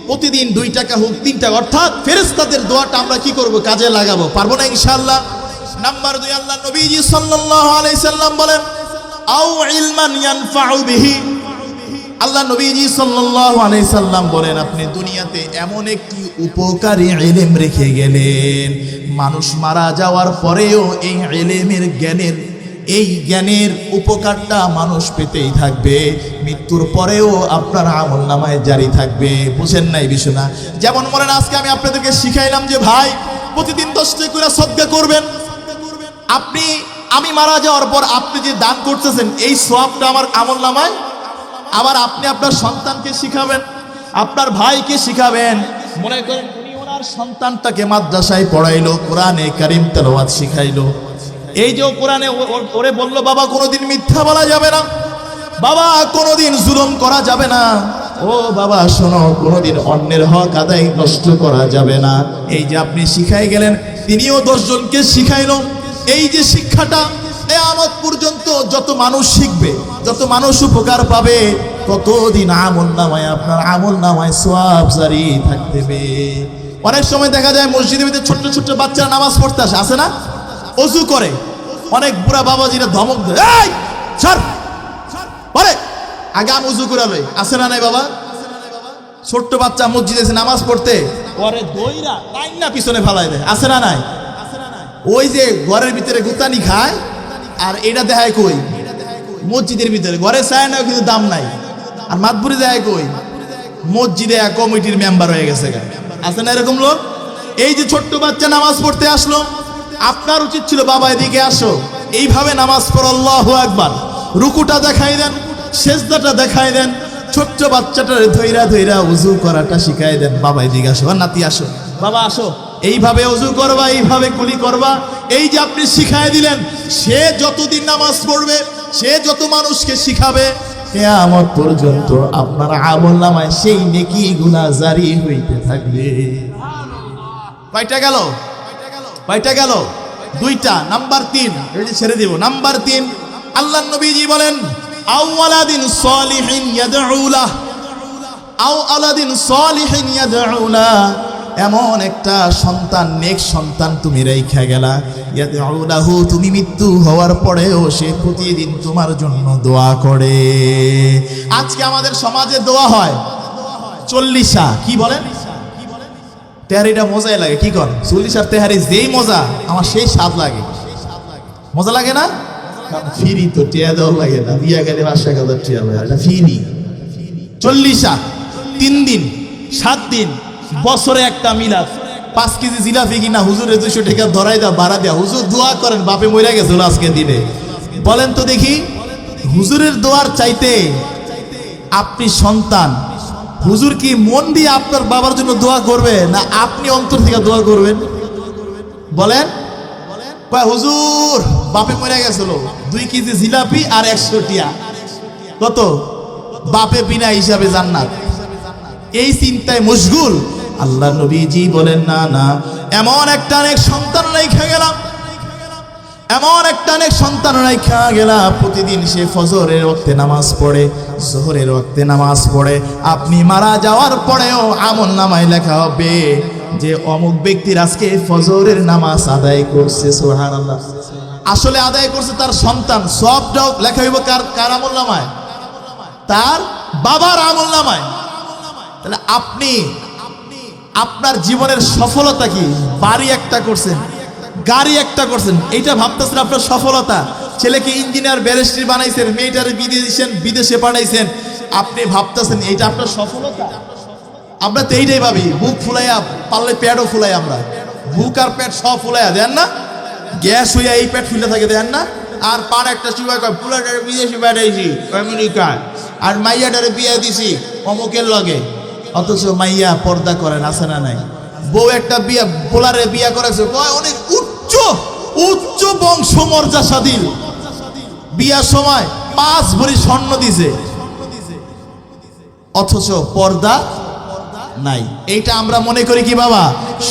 প্রতিদিন 2 টাকা হোক, 3 টাকা, অর্থাৎ ফেরেশতাদের দোয়াটা আমরা কি করব? কাজে লাগাবো। পারবো না ইনশাল্লাহ? নাম্বার 2, আল্লাহ নবীজি সাল্লাল্লাহু আলাইহি সাল্লাম বলেন আও ইলমান ইয়ানফাউ বিহি। আল্লাহ নবীজি সাল্লাল্লাহু আলাইহি সাল্লাম বলেন আপনি দুনিয়াতে এমন একটি উপকারী ইলম রেখে গেলেন, মানুষ মারা যাওয়ার পরেও এই ইলমের জ্ঞানের উপকারটা মানুষ পেতেই থাকবে, মৃত্যুর পরেও আপনার আমল নামায় জারি থাকবে। বুঝেন নাই বিষয়টা? যেমন বলেন আজকে আমি আপনাদেরকে শিখাইলাম যে ভাই প্রতিদিন 10 টাকা করে সদকা করবেন। আমি মারা যাওয়ার পর আপনি যে দান করতেছেন এই সওয়াবটা আমার আমল নামায়, আবার আপনি আপনার সন্তানকে শিখাবেন, আপনার ভাইকে শিখাবেন। মনে করেন উনি ওনার সন্তানটাকে মাদ্রাসায় পড়াইলো, কোরআনে কারিম তেলাওয়াত শিখাইলো, এই যে কোরআনে ওরে বললো বাবা কোনোদিন মিথ্যা বলা যাবে না, বাবা কোনোদিন জুলুম করা যাবে না, ও বাবা শোনো কোনোদিন অন্যের হক আদায় নষ্ট করা যাবে না। এই যে আপনি শিখাই গেলেন, তিনিও 10 জনকে শিখাইলো। এই যে শিক্ষাটা কিয়ামত পর্যন্ত যত মানুষ শিখবে, যত মানুষ উপকার পাবে, ততদিন আমল নামায় আপনার আমল নামায় সওয়াব জারি থাকবে। অনেক সময় দেখা যায় মসজিদের ভিতরে ছোট্ট ছোট্ট বাচ্চারা নামাজ পড়তে আসে না, ওযু করে, অনেক বুড়া বাবাজিরা ধমক দেয়, এই সর পরে আগে আমি ওযু করে লই। আসে না নাই বাবা? ছোট্ট বাচ্চা মসজিদে এসে নামাজ পড়তে পরে দইরা টাইনা পিছনে ফালাই দেয়। আসে না নাই? ওই যে ঘরের ভিতরে গুতানি খায় আর এটা দেখায় কই মসজিদের ভিতরে, ঘরে চায় না কিন্তু দাম নাই, আর মাতবুরি দেখায় কই মসজিদে কমিটির মেম্বার হয়ে গেছে। আছে না এরকম লোক? এই যে ছোট্ট বাচ্চা নামাজ পড়তে আসলো, আপনার উচিত ছিল বাবা এদিকে আসো, এইভাবে নামাজ পড়ো, আল্লাহু আকবার, রুকুটা দেখাই দেন, সেজদাটা দেখাই দেন, ছোট্ট বাচ্চাটারে ধইরা ধইরা ওযু করাটা শিখাই দেন, বাবা এদিকে আসো, নাতি আসো, বাবা আসো, এইভাবে ওযু করবা, এইভাবে কুলি করবা। এই যে আপনি শিখাই দিলেন, সে যতদিন নামাজ পড়বে, সে যত মানুষকে শিখাবে, কিয়ামত পর্যন্ত আপনার আমল নামায় সেই নেকি গুনাহ জারি হইতে থাকবে। কয়টা গেল? কয়টা গেল? 2টা। নাম্বার 3 এই ছেড়ে দিব। নাম্বার 3 আল্লাহর নবীজি বলেন আওয়ালাদিন সলিহিন ইয়াদউলা, আও আলাদিন সলিহিন ইয়াদউলা, এমন একটা সন্তান, নেক সন্তান তুমি রেখা গেলা, ইয়াদউলাহু, তুমি মৃত্যু হওয়ার পরেও সে প্রতিদিন তোমার জন্য দোয়া করে। আজকে আমাদের সমাজে দোয়া হয় চল্লিশা, কি বলেন, তেহারিটা মজাই লাগে, কি কর 40 আর তেহারি যেই মজা, আমার সেই স্বাদ লাগে। মজা লাগে না? ফিরি তো টিয়া দেওয়া লাগে না, বিয়া গেলে 5,000 টিয়া লাগে, এটা ফিরি। 40 3 দিন 7 দিন, বছরে একটা মিলাদ, 5 কেজি জিলাপি কিনা হুজুরে 200 টাকা ধরাই দাও, ভাড়া দেয়া, হুজুর দোয়া করেন, বাপে মইরা গেছিল আজকে দিনে। বলেন তো দেখি, হুজুরের দোয়ার চাইতে আপনি সন্তান, হুজুর কি মন দিয়ে আপনার বাবার জন্য দোয়া করবে, না আপনি অন্তর থেকে দোয়া করবেন? বলেন। হুজুর বাপে মরে গেছিল, 2 কেজি জিলাপি আর 100 টিয়া, কত? বাপে বিনা হিসাবে জান্নাত। এই চিন্তায় মশগুল। আল্লাহ নবীজি বলেন, না না, এমন একটা নেক সন্তান রেখা গেলাম, এমন একটা নেক সন্তান রেখা গেলা, প্রতিদিন সে ফজরের ওয়াক্তে নামাজ পড়ে, যোহরের ওয়াক্তে নামাজ পড়ে। আপনি মারা যাওয়ার পরেও আমল নামায় লেখা হবে যে অমুক ব্যক্তির আজকে ফজরের নামাজ আদায় করছে। সুবহানাল্লাহ। আসলে আদায় করছে তার সন্তান, সবটাও লেখা হইব কার আমল নামায়? তার বাবার আমল নামায়। তাহলে আপনি আপনার জীবনের সফলতা কি? বাড়ি একটা করছেন, গাড়ি একটা করছেন, এইটা ভাবতেছেন আপনার সফলতা। ছেলেকে ইঞ্জিনিয়ার ব্যারিস্টার বানাইছেন, মেয়েটারে বিদেশে পাঠাইছেন, আপনি ভাবতেছেন এইটা আপনার সফলতা? আমরা তো এইটাই ভাবি, বুক ফুলাইয়া, পারলে পেটও ফুলাই, আমরা বুক আর পেট সব ফুলাইয়া দেন না, গ্যাস হইয়া এই পেট ফুলে থাকে দেন না। আর পার একটা চুবাই কয় ফুলাটারে বিদেশে পাঠাইছি আমেরিকায়, আর মাইয়াটারে বিয়ে দিছি অমুকের লগে, অথচ মাইয়া পর্দা করেন, আছে না নাই? বউ একটা বিয়া, পোলারে বিয়া করেছে, অনেক উচ্চ উচ্চ বংশমর্যাদাশীল, বিয়ার সময় 5 ভরি স্বর্ণ দিছে, অথচ পর্দা নাই। এইটা আমরা মনে করি কি বাবা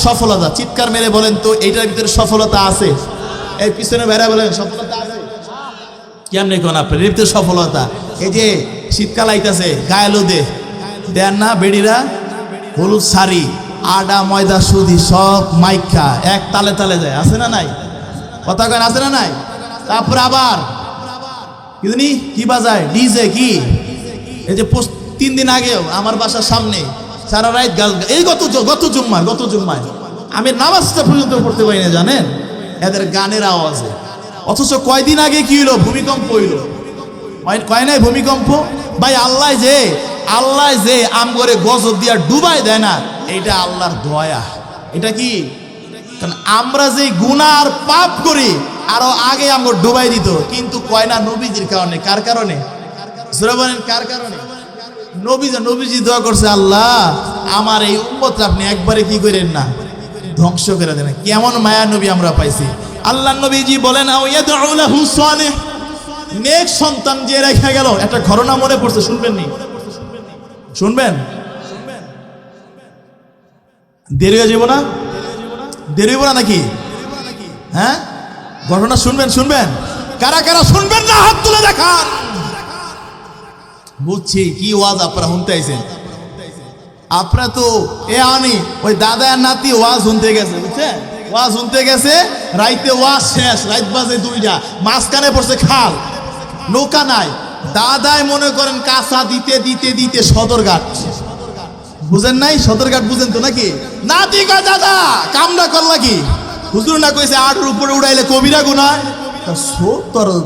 সফলতা? চিৎকার মেরে বলেন তো এইটার ভিতরে সফলতা আছে? এই পিছনে বেড়া বলেন সফলতা আছে? কেমনে কোন আপনার ভিতরে সফলতা? এই যে শীতকাল আইতাছে, গায়েলো দেন না বেড়িরা, হলুদ শাড়ি, আডা ময়দা সুদি সব মাইখা এক তালে তালে যায়, আছে না নাই? কথা কেন, আছে না নাই? তারপরে আবার কি জানি কি বাজায়, ডিজে কি, এই যে 3 দিন আগেও আমার বাসার সামনে সারা রাত গাল, এই গত জুম্মায় আমি নামাজটা পর্যন্ত পড়তে পারি না, জানেন, এদের গানের আওয়াজে। অথচ কয়দিন আগে কি হইলো? ভূমিকম্প হইলো, কয় নাই ভূমিকম্প? ভাই আল্লাহ যে আম করে গজব দিয়া ডুবাই দেয় না, এইটা আল্লাহর দয়া। এটা কি? কারণ আমরা যে গুনাহ আর পাপ করি, আরো আগে আমরা ডুবাই দিত, কিন্তু কয় না নবীজির কারণে। কার কারণে? জোরে বলেন, কার কারণে? নবীজি দোয়া করছে, আল্লাহ আমার এই উম্মত আপনি একবারে কি করেন না, ধ্বংস করে দেন। কেমন মায়া নবী আমরা পাইছি। আল্লাহ নবীজি বলেন, নেক সন্তান যে রেখে গেল। একটা ঘটনা মনে পড়ছে, শুনবেন নি? শুনবেন? দেরি হয়ে যাব না? দেরি হইব না নাকি? হ্যাঁ, ঘটনা শুনবেন? কারা কারা শুনবেন না হাত তুলে দেখান। বুঝছি কি ওয়াজ আপনারা শুনতে আইছেন। আপনারা তো ওই দাদা আর নাতি ওয়াজ শুনতে গেছে, বুঝছেন? ওয়াজ শুনতে গেছে, রাইতে ওয়াজ শেষ, রাত বাজে 2টা, মাঝখানে পড়ছে খাল, নৌকা নাই। দাদায় মনে করেন কাঁচা দিতে সদরঘাট, বুঝেন নাই? সদরঘাট বুঝেন তো নাকি? নাতি কয়, দাদা কামটা করলা কি? হুজুর না কইছে 8-এর উপরে উড়াইলে কবিরা গুনাহ। 70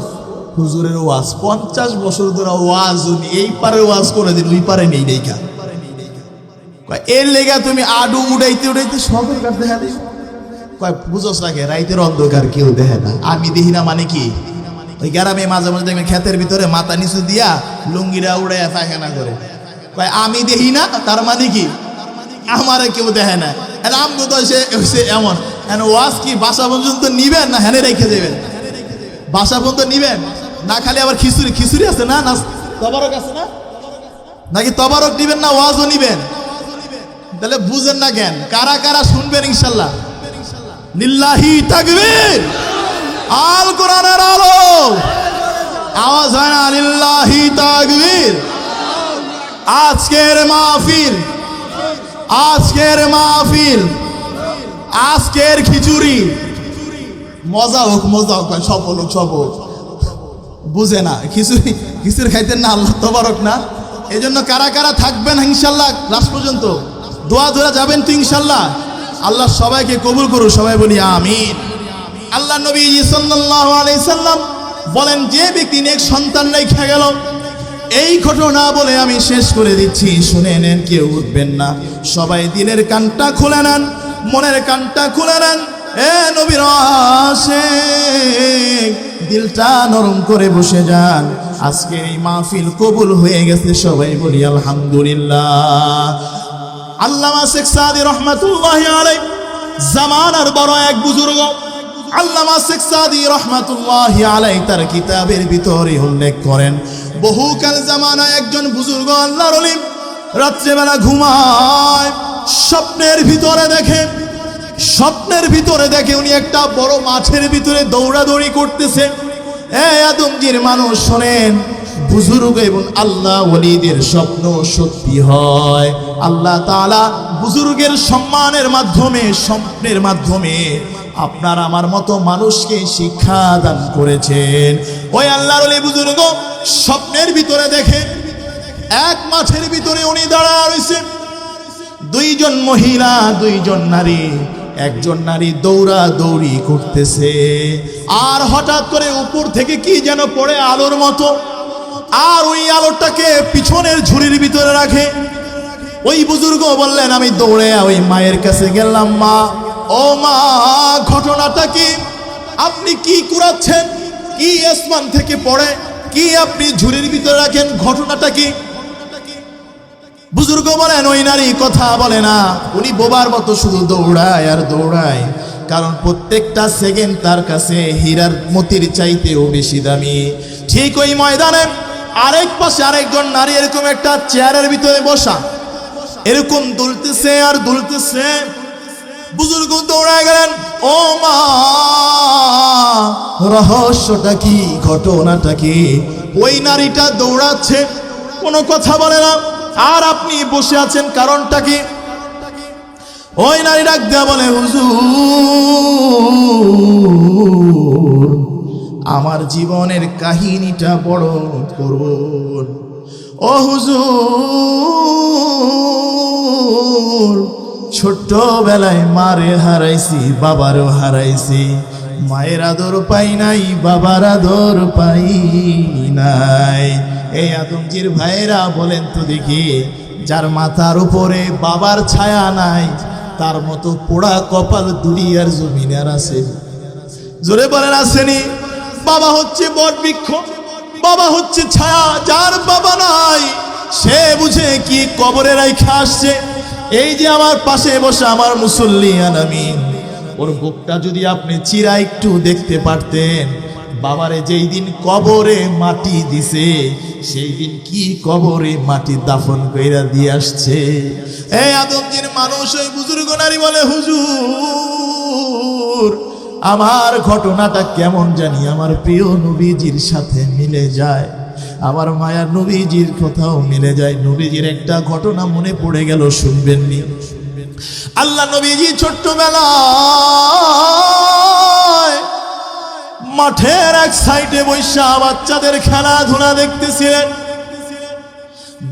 হুজুরের ওয়াজ, 50 বছর ধরে ওয়াজ, এই পারে ওয়াজ করে দিন, ওই পারে নেই দেখা। এর লেগা তুমি আডু উড়াইতে সদরঘাট দেখা দিই। কয় বুঝোস রাখে, রাইতের অন্ধকার কেউ দেখে না। আমি দেখি না মানে কি? ওই গ্রামে মাঝে মাঝে দেখবেন ক্ষেতের ভিতরে মাথা নিচু দিয়া লুঙ্গিরা উড়াইয়া পায়খানা করে। কয় আমি দেখি না, তার মানে কি? আমারে কেউ দেখে না। আমগো তো এমন ওয়াজ কি বাসা পর্যন্ত নিবেন না হেনে রেখে দেবেন? বাসা পর্যন্ত নিবেন না, খালি আবার খিচুড়ি আছে না, তবারক আছে না, নাকি তবারক নিবেন না ওয়াজও নিবেন? তাহলে বুঝেন না কেন? কারা কারা শুনবেন ইনশাল্লাহ? লিল্লাহি তাকবীর, আল কোরআনের আলো, আওয়াজ হয় না? লিল্লাহি তাকবীর। আজকের মাহফিল আজকের মাহফিল, আজকের খিচুড়ি মজা হোক, মজা হোক, সব হোক, সব হোক, বুঝে না খিচুড়ি, খিচুড়ি খাইতেন না, আল্লাহ তবারক না। এই জন্য কারা কারা থাকবেন ইনশাল্লাহ লাস্ট পর্যন্ত, দোয়া ধরে যাবেন তো ইনশাল্লাহ। আল্লাহ সবাইকে কবুল করুন, সবাই বলি আমিন। আল্লাহ নবী সাল্লাল্লাহু আলাইহি সাল্লাম বলেন, যে ব্যক্তি নেক সন্তান রেখে গেল, এই ঘটনা বলে আমি শেষ করে দিচ্ছি, শুনে নেন, কেউ উঠবেন না, সবাই দিলের কানটা খুলে নেন, মনের কানটা খুলে নেন। এ নবীর আশিক, দিলটা নরম করে বসে যান, আজকে এই মাহফিল কবুল হয়ে গেছে, সবাই বলি আলহামদুলিল্লাহ। আল্লামা শেখ সাদী রহমাতুল্লাহি আলাইহি জামানার বড় এক বুজুর্গ, আল্লামা শেখ সাদী রহমাতুল্লাহি আলাইহি তার কিতাবের ভিতরে উল্লেখ করেন, বহুকাল জামানায় একজন বুজুর্গ আল্লাহর ওলি রাত্রেবেলা ঘুমায়, স্বপ্নের ভিতরে দেখে উনি একটা বড় মাঠের ভিতরে দৌড়াদৌড়ি করতেছে। আদমজির মানুষ শোনেন, বুজুর্গ এবং আল্লাহ ওলিদের স্বপ্ন সত্যি হয়। আল্লাহ তাআলা বুজুর্গের সম্মানের মাধ্যমে, স্বপ্নের মাধ্যমে আপনার আমার মতো মানুষকে শিক্ষা দান করেছেন। ওই আল্লাহর ওলি বুজুর্গ স্বপ্নের ভিতরে দেখে এক মাঠের ভিতরে উনি দাঁড়া রয়েছে, দুইজন মহিলা, দুইজন নারী, একজন নারী দৌড়াদৌড়ি করতেছে, আর হঠাৎ করে উপর থেকে কি যেন পড়ে আলোর মতো, আর ওই আলোটাকে পিছনের ঝুড়ির ভিতরে রাখে। ওই বুজুর্গ বললেন, আমি দৌড়ে ওই মায়ের কাছে গেলাম, মা, ও মা, ঘটনাটা কি? আপনি কি কুড়াচ্ছেন? কি আসমান থেকে পড়ে? কি আপনি ঝুড়ির ভিতরে রাখেন? ঘটনাটা কি? বুজুর্গ বলেন, ওই নারী কথা বলে না, উনি বোবার মতো শুধু দৌড়ায় আর দৌড়ায়, কারণ প্রত্যেকটা সেকেন্ড তার কাছে হীরার মতির চাইতেও বেশি দামি। ঠিক ওই ময়দানে আরেক পাশে আরেকজন নারী এরকম একটা চেয়ারের ভিতরে বসা, এরকম দুলতেছে আর দুলতেছে। বুজুর্গ দৌড়ায় গেলেন, ও মা, রহস্যটা কি? ঘটনাটা কি? ওই নারীটা দৌড়াচ্ছে, কোনো কথা বলে না, আর আপনি বসে আছেন, কারণটা কি? ওই নারী ডাক দেয়া বলে, হুজুর, আমার জীবনের কাহিনীটা বড় করুন। ও হুজুর, ছোট্টবেলায় মারে হারাইছি, বাবারও হারাইছি, মায়ের আদর পাই নাই, বাবার আদর পাই নাই। এই আদমজির ভাইরা বলেন তো দেখি, যার মাথার উপরে বাবার ছায়া নাই, তার মতো পোড়া কপাল দুনিয়ার জমিনে আর আছে? জোরে বলেন, আসেনি? বাবা হচ্ছে বট বৃক্ষ, বাবা হচ্ছে ছায়া। যার বাবা নাই সে বুঝে কি কবরে রাইখা আসছে। এই যে আমার পাশে বসে আমার মুসল্লিয়ান আমিন, ওর বুকটা যদি আপনি চিরা একটু দেখতে পারতেন, বাবারে যেই দিন কবরে মাটি দিছে, সেই দিন কি কবরে মাটি দাফন কইরা দিয়ে আসছে। এই আদমজির মানুষ ওই বুজুর্গ নারী বলে, হুজুর, আমার ঘটনাটা কেমন জানি আমার প্রিয় নবীজির সাথে মিলে যায়, আমার মায়ার নবীজির কথাও মিলে যায়। নবীজির একটা ঘটনা মনে পড়ে গেল, শুনবেননি? আল্লাহ নবীজি ছোট্টবেলায় মাঠের এক সাইডে বৈশা বাচ্চাদের খেলাধুলা দেখতেছিলেন।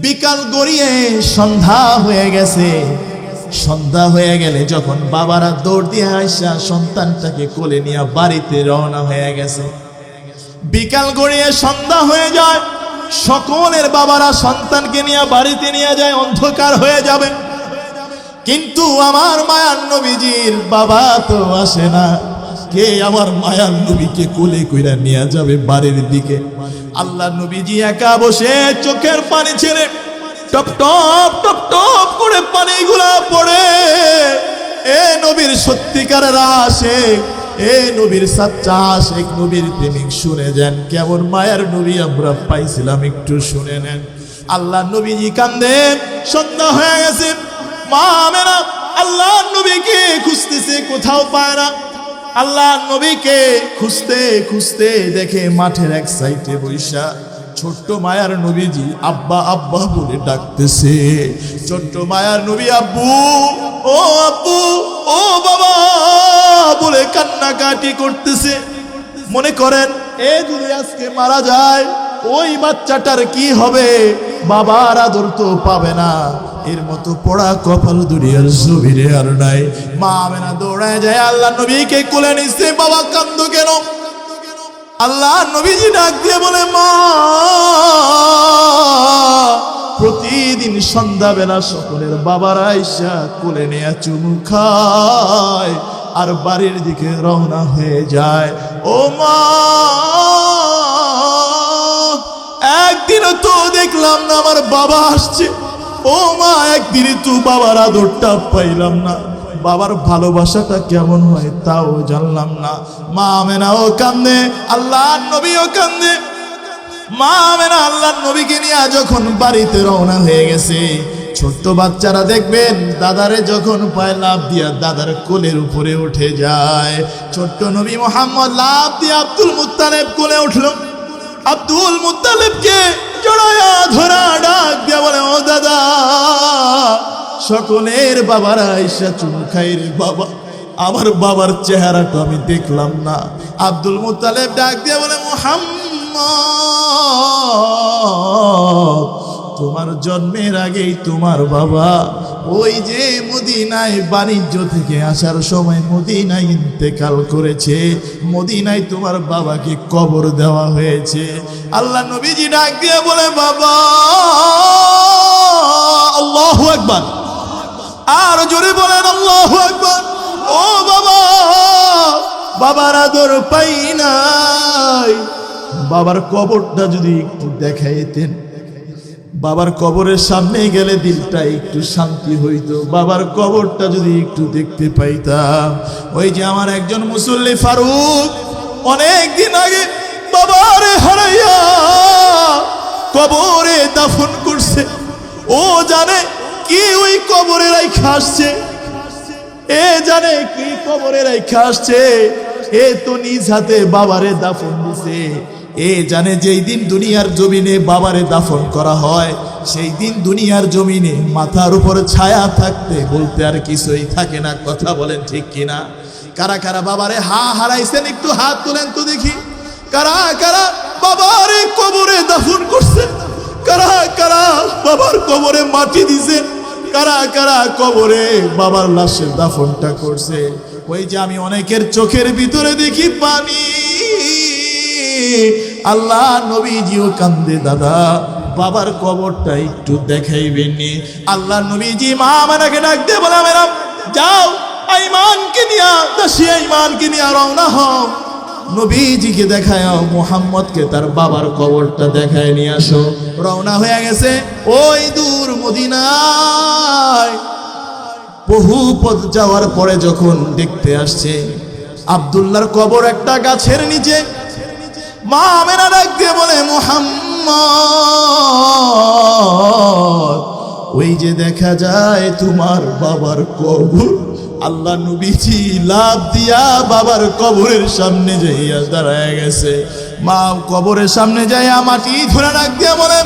বিকাল গড়িয়ে সন্ধ্যা হয়ে গেছে। সন্ধ্যা হয়ে গেলে যখন বাবারা দৌড় দিয়ে আইসা সন্তানটাকে কোলে নিয়ে বাড়িতে রওনা হয়ে গেছে। বিকাল গড়িয়ে সন্ধ্যা হয়ে যায়, সকলের বাবারা সন্তানকে নিয়ে বাড়িতে নিয়ে যায়, অন্ধকার হয়ে যাবে। কিন্তু আমার মায়ার নবীজির বাবা তো আসে না। কে আমার মায়ার নবীকে কোলে কইরা নিয়ে যাবে বাড়ির দিকে? আল্লাহ নবীজি একা বসে চোখের পানি ছেড়ে টপ টপ টপ টপ করে পানিগুলা পড়ে। এ নবীর সত্যিকারের আশিক, এ নবীর সাচ্চা আশিক, নবীর প্রেমিক, শুনে যান কেমন মায়ার নবী আমরা পাইছিলাম, একটু শুনে নেন। আল্লাহ নবীজি কান্দেন, সন্ধ্যা হয়ে গেছে। মা আমেনা আল্লাহ নবীকে খুঁজতেছে, কোথাও পায় না। আল্লাহ নবীকে খুঁজতে খুঁজতে দেখে মাঠের এক সাইডে বৈশা ছোট্ট মায়ার নবীজি আব্বা আব্বা বলে ডাকতেছে। ছোট্ট মায়ার নবী আব্বু, ও আব্বু, ও বাবা বলে কান্নাকাটি করতেছে। মনে করেন এ যদি আজকে মারা যায় ওই বাচ্চাটার কি হবে? বাবার আদর তো পাবে না। এর মতো পড়া কপাল দুনিয়ার জমিনে আর নাই। মা আমেনা দৌড়ায় যায় আল্লাহ নবীকে কোলে নিচ্ছে। বাবা কান্দো কেন? আল্লাহ নবীজি ডাক দিয়ে বলে, মা প্রতিদিন সন্ধ্যাবেলা সকলের বাবার আইসা কোলে নিয়ে চুমু খায় আর বাড়ির দিকে রওনা হয়ে যায়। ও মা, একদিনও তো দেখলাম না আমার বাবা আসছে। ও মা, একদিনই তো বাবার আদরটা পাইলাম না, বাবার ভালোবাসাটা কেমন হয় তাও জানলাম না। মা আমেনাও কান্দে, আল্লাহ নবীও কান্দে। মা আমেনা আল্লাহ নবীকে নিয়ে যখন বাড়িতে রওনা হয়ে গেছে, ছোট্ট বাচ্চারা দেখবেন দাদারে যখন পায় লাফ দিয়া দাদার কোলের উপরে উঠে যায়। ছোট্ট নবী মুহাম্মদ লাফ দিয়ে আব্দুল মুত্তালিব কোলে উঠল। আব্দুল মুত্তালিবকে জড়ায়া ধরা ডাক দিয়া বলে, ও দাদা, সকলের বাবারা আইসা চুমু খাই রে বাবা, আমার বাবার চেহারাটা আমি দেখলাম না। আব্দুল মুত্তালিব ডাক দিয়া বলে, মুহাম্মদ, তোমার জন্মের আগেই তোমার বাবা ওই যে মদিনায় বাণিজ্য থেকে আসার সময় মদিনায় ইন্তেকাল করেছে। মদিনায় তোমার বাবাকে কবর দেওয়া হয়েছে। আল্লাহ নবীজি ডাক দিয়ে বলে, বাবা। আল্লাহু আকবার, আর জোরে বলেন আল্লাহু আকবার। ও বাবা, বাবার আদর পাই নাই। বাবার কবরটা যদি একটু দেখাইতেন, বাবার কবরের সামনে গেলে দিলটা একটু শান্তি হইতো। বাবার কবরটা যদি একটু দেখতে পাইতাম। ওই যে আমার একজন মুসল্লি ফারুক অনেক দিন আগে বাবারে হারাইয়া কবরে দাফন করছে। ও জানে কি ওই কবরে রাইখা আসছে, এ জানে কি কবরে রাইখা আসছে। এ তো নিজ হাতে বাবারে দাফন দিছে। এ জানে যেই দিন দুনিয়ার জমিনে বাবারে দাফন করা হয় সেই দিন দুনিয়ার জমিনে মাথার উপর ছায়া থাকতে বলতে আর কিছুই থাকে না। কথা বলেন ঠিক কিনা? কারা কারা বাবারে হারাইছেন একটু হাত তোলেন তো দেখি। কারা কারা বাবারে কবরে দাফন করছেন? কারা কারা বাবার কবরে মাটি দিছেন? কারা কারা কবরে বাবার লাশের দাফনটা করছে? ওই যে আমি অনেকের চোখের ভিতরে দেখি পানি। আল্লাহ নবীজিও কান্দে, দাদা বাবার কবরটা একটু দেখাইবেননি। আল্লাহ নবীজি মা আমাকে ডাক দিয়ে বলে, ম্যাডাম যাও আইমানকে নিয়া দাসী আইমানকে নিয়া রওনা হও, নবীজিকে দেখায় মুহাম্মদকে তার বাবার কবরটা দেখায় নিয়ে আসো। রওনা হয়ে গেছে ওই দূর মদিনায়। বহু পথ যাওয়ার পরে যখন দেখতে আসছে আব্দুল্লাহর কবর একটা গাছের নিচে, মা আমেনা ডাক দিয়ে বলে, মুহাম্মদ ওই যে দেখা যায় তোমার বাবার কবর। আল্লাহ নবীজি লাফ দিয়া বাবার কবরের সামনে যাইয়া দাঁড়ায় গেছে। মা কবরের সামনে যাইয়া মাটি ধরে ডাক দিয়া বলে,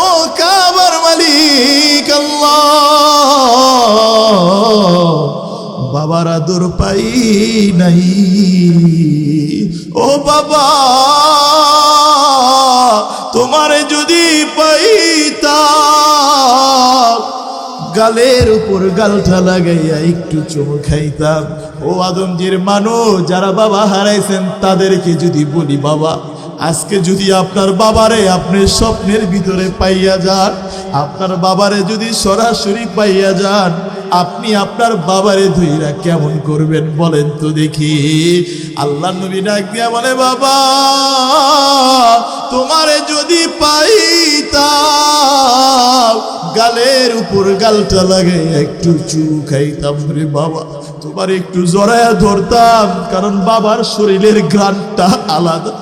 ও কাবার মালিক আল্লাহ, বাবার আদর পাই নাই। ও বাবা, তোমারে যদি পাইতাম গালের উপর গালটা লাগাইয়া একটু চুমু খাইতাম। ও আদমজির মানুষ যারা বাবা হারাইছেন তাদেরকে যদি বলি, বাবা আজকে যদি আপনার বাবারে আপনি স্বপ্নের ভিতরে পাইয়া যান, আপনার বাবারে যদি সরাসরি পাইয়া যান, আপনি আপনার বাবারে ধইরা কেমন করবেন বলেন তো দেখি। আল্লাহ নবী ডাক দিয়া বলে, বাবা তোমারে যদি পাইতাম গালের উপর গালটা লাগে একটু চুমু খাইতাম রে বাবা, তোমার একটু জড়ায়া ধরতাম। কারণ বাবার শরীরের ঘ্রাণটা আলাদা।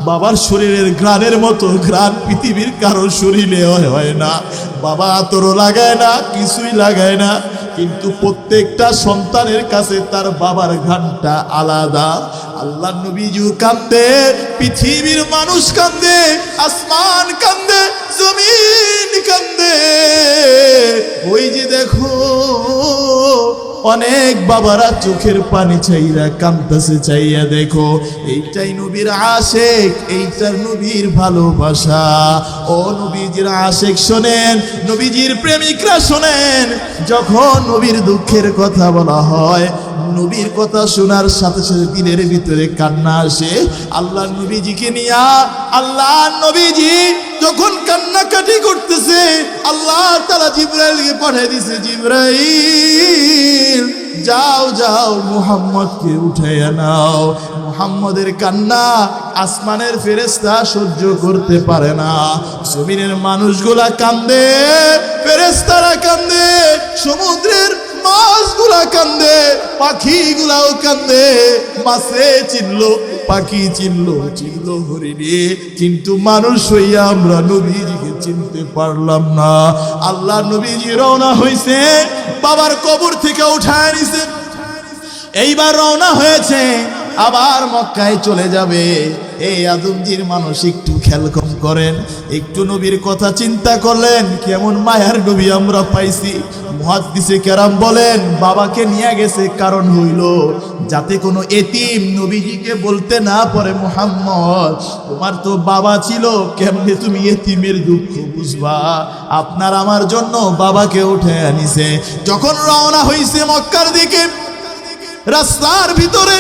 বাবার শরীরের ঘ্রাণের মতো ঘ্রাণ পৃথিবীর কারো শরীরে হয় না। বাবা আতরও লাগায় না, কিছুই লাগায় না, কিন্তু প্রত্যেকটা সন্তানের কাছে তার বাবার ঘানটা আলাদা। আল্লাহ নবীজিও কান্দে, পৃথিবীর মানুষ কান্দে, আসমান কান্দে, জমিন কান্দে। ওই যে দেখো অনেক বাবারা চোখের পানি চাইরা কাঁদতেছে, চাইয়া দেখো এইটাই নবীর আশেক, এইটার নবীর ভালোবাসা। ও নবীজির আশেক শোনেন, নবীজির প্রেমিকরা শোনেন, যখন নবীর দুঃখের কথা বলা হয়, নবীর কথা শোনার সাথে সাথে দিলের ভিতরে কান্না আসে। আল্লাহ নবীজিকে নিয়া আল্লাহ নবীজি যখন কান্নাকাটি করতেছে, আল্লাহ তাআলা জিবরাইলকে পাঠিয়ে দিয়েছে, জিবরাইল যাও যাও মুহাম্মদকে উঠাইয়া নাও। মুহাম্মদের কান্না আসমানের ফেরেশতা সহ্য করতে পারে না, জমিনের মানুষগুলা কান্দে, ফেরেশতারা কান্দে, সমুদ্রের মাছগুলা কান্দে, পাখিগুলাও কান্দে। মাছে চিনলো, পাখি চিনলো, চিনলো হরিণী, কিন্তু মানুষ হইয়া আমরা নবীজিকে চিনতে পারলাম না। আল্লাহ নবীজি রওনা হইছে, বাবার কবর থেকে উঠায় নিছে, এইবার রওনা হয়েছে, আবার মক্কায় চলে যাবে। এই আদমজির মানুষ একটু খেয়াল কম করেন, একটু নবীর কথা চিন্তা করলেন, কেমন মায়ার নবী আমরা পাইছি। মুহাদ্দিসে কেরাম বলেন, বাবাকে নিয়ে গেছে কারণ হইল যাতে কোনো এতিম নবীজিকে বলতে না পারে, মুহাম্মদ তোমার তো বাবা ছিল, কেমনে তুমি এতিমের দুঃখ বুঝবা। আপনার আমার জন্য বাবাকে উঠে আনিছে। যখন রওনা হইছে মক্কার দিকে, রাস্তার ভিতরে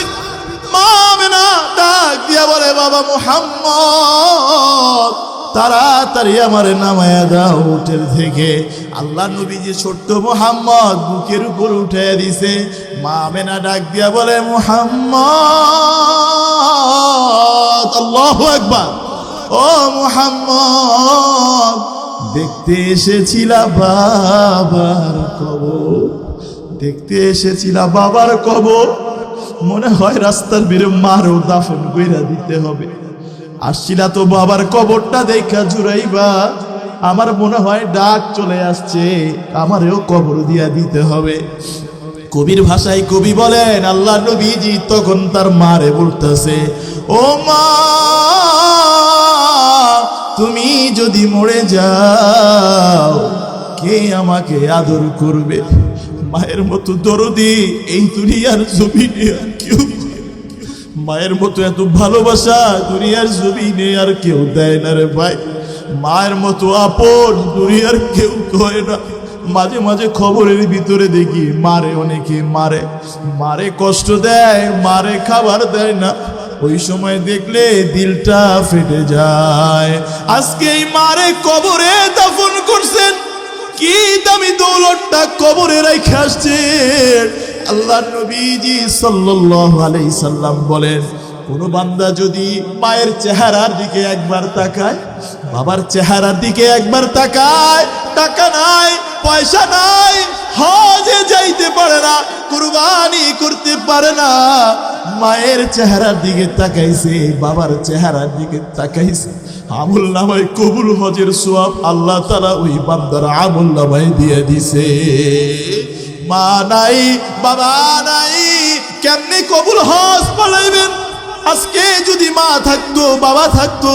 মা আমেনা ডাক দিয়া বলে, বাবা মুহাম্মদ তাড়াতাড়ি আমারে নামায়া দাও উটের থেকে। আল্লাহ নবীজি ছোট্ট মুহাম্মদ বুকের উপর উঠে দিছে। মা আমেনা ডাক দিয়া বলে, মুহাম্মদ, আল্লাহু আকবার, ও মুহাম্মদ দেখতে এসেছিলা বাবার কবর, দেখতে এসেছিলা বাবার কবর, মনে হয় রাস্তার বেরো মারও দাফন কইরা দিতে হবে। আসছিলা তো বাবার কবরটা দেখা জুড়াইবা, আমার মনে হয় ডাক চলে আসছে, আমারেও কবর দিয়া দিতে হবে। কবির ভাষায় কবি বলেন, আল্লাহ নবীজি তখন তার মারে বলতেছে, ও মা তুমি যদি মরে যাও কে আমাকে আদর করবে? মায়ের মতো দরদি এই দুনিয়ার জমিনে আর কেউ, মায়ের মতো এত ভালোবাসা দুনিয়ার জমিনে আর কেউ দেয় না রে ভাই। মায়ের মতো আপন দুনিয়ার কেউ কয় না। মাঝে মাঝে খবরের ভিতরে দেখি মারে অনেকে মারে, মারে কষ্ট দেয়, মারে খাবার দেয় না। ওই সময় দেখলে দিলটা ফেটে যায়। আজকে এই মারে কবরে দাফন করছেন, কি দামি দৌলতটা কবরে রেখে আসছেন। আল্লাহ নবীজি সাল্লাল্লাহু আলাইহি সাল্লাম বলেন, কোন বান্দা যদি মায়ের চেহারার দিকে একবার তাকায়, বাবার চেহারার দিকে একবার তাকায়, টাকা নাই, পয়সা নাই, হজে যাইতে পারে না, কুরবানি করতে পারে না, মায়ের চেহারার দিকে তাকাইছে, বাবার চেহারার দিকে তাকাইছে, আমল নামায় কবুল হজের সওয়াব আল্লাহ তাআলা ওই বান্দার আমল নামায় দিয়ে দিছে। মা নাই, বাবা নাই, কেমনে কবুল হজ পালাইবেন? আজকে যদি মা থাকতো, বাবা থাকতো,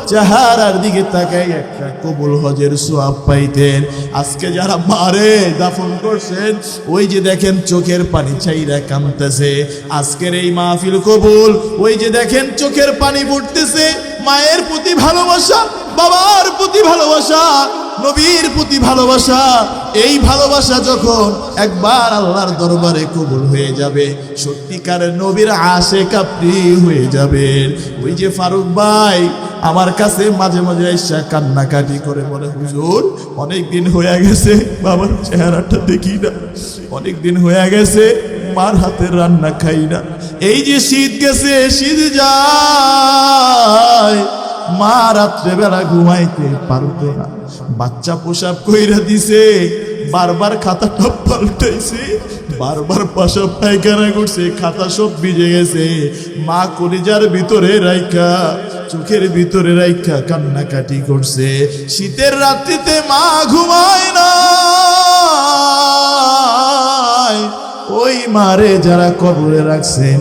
চেহারার দিকে তাকাই একটা কবুল হজের সওয়াব পাইতেন। আজকে যারা মারে দাফন করছেন, ওই যে দেখেন চোখের পানি চাইরা কাঁদতেছে। আজকের এই মাহফিল কবুল, ওই যে দেখেন চোখের পানি পড়তেছে। মায়ের প্রতি ভালোবাসা, বাবার প্রতি ভালোবাসা, নবীর প্রতি ভালোবাসা, এই ভালোবাসা যখন একবার আল্লাহর দরবারে কবুল হয়ে যাবে, সত্যিকারের নবীর আশিক আপনি হয়ে যাবেন। ওই যে ফারুক ভাই আমার কাছে মাঝে মাঝে এসে কান্নাকাটি করে বলে, হুজুর অনেক দিন হয়ে গেছে বাবার চেহারাটা দেখি না, অনেক দিন হয়ে গেছে মার হাতের রান্না খাই না। এই যে শীত গেছে, শীত যায়, মা রাত্রেবেলা ঘুমাইতে পারতো না, বাচ্চা পোশাক কইরা দিছে, বারবার খাতাটা পাল্টাইছে, বারবার পেশাব পায়খানা করছে, খাতা সব ভিজে গেছে। মা কলিজার ভিতরে রাইখা, চোখের ভিতরে রাইখা কান্নাকাটি করছে। শীতের রাত্রিতে মা ঘুমায় না, ওই মারে যারা কবরে রাখছেন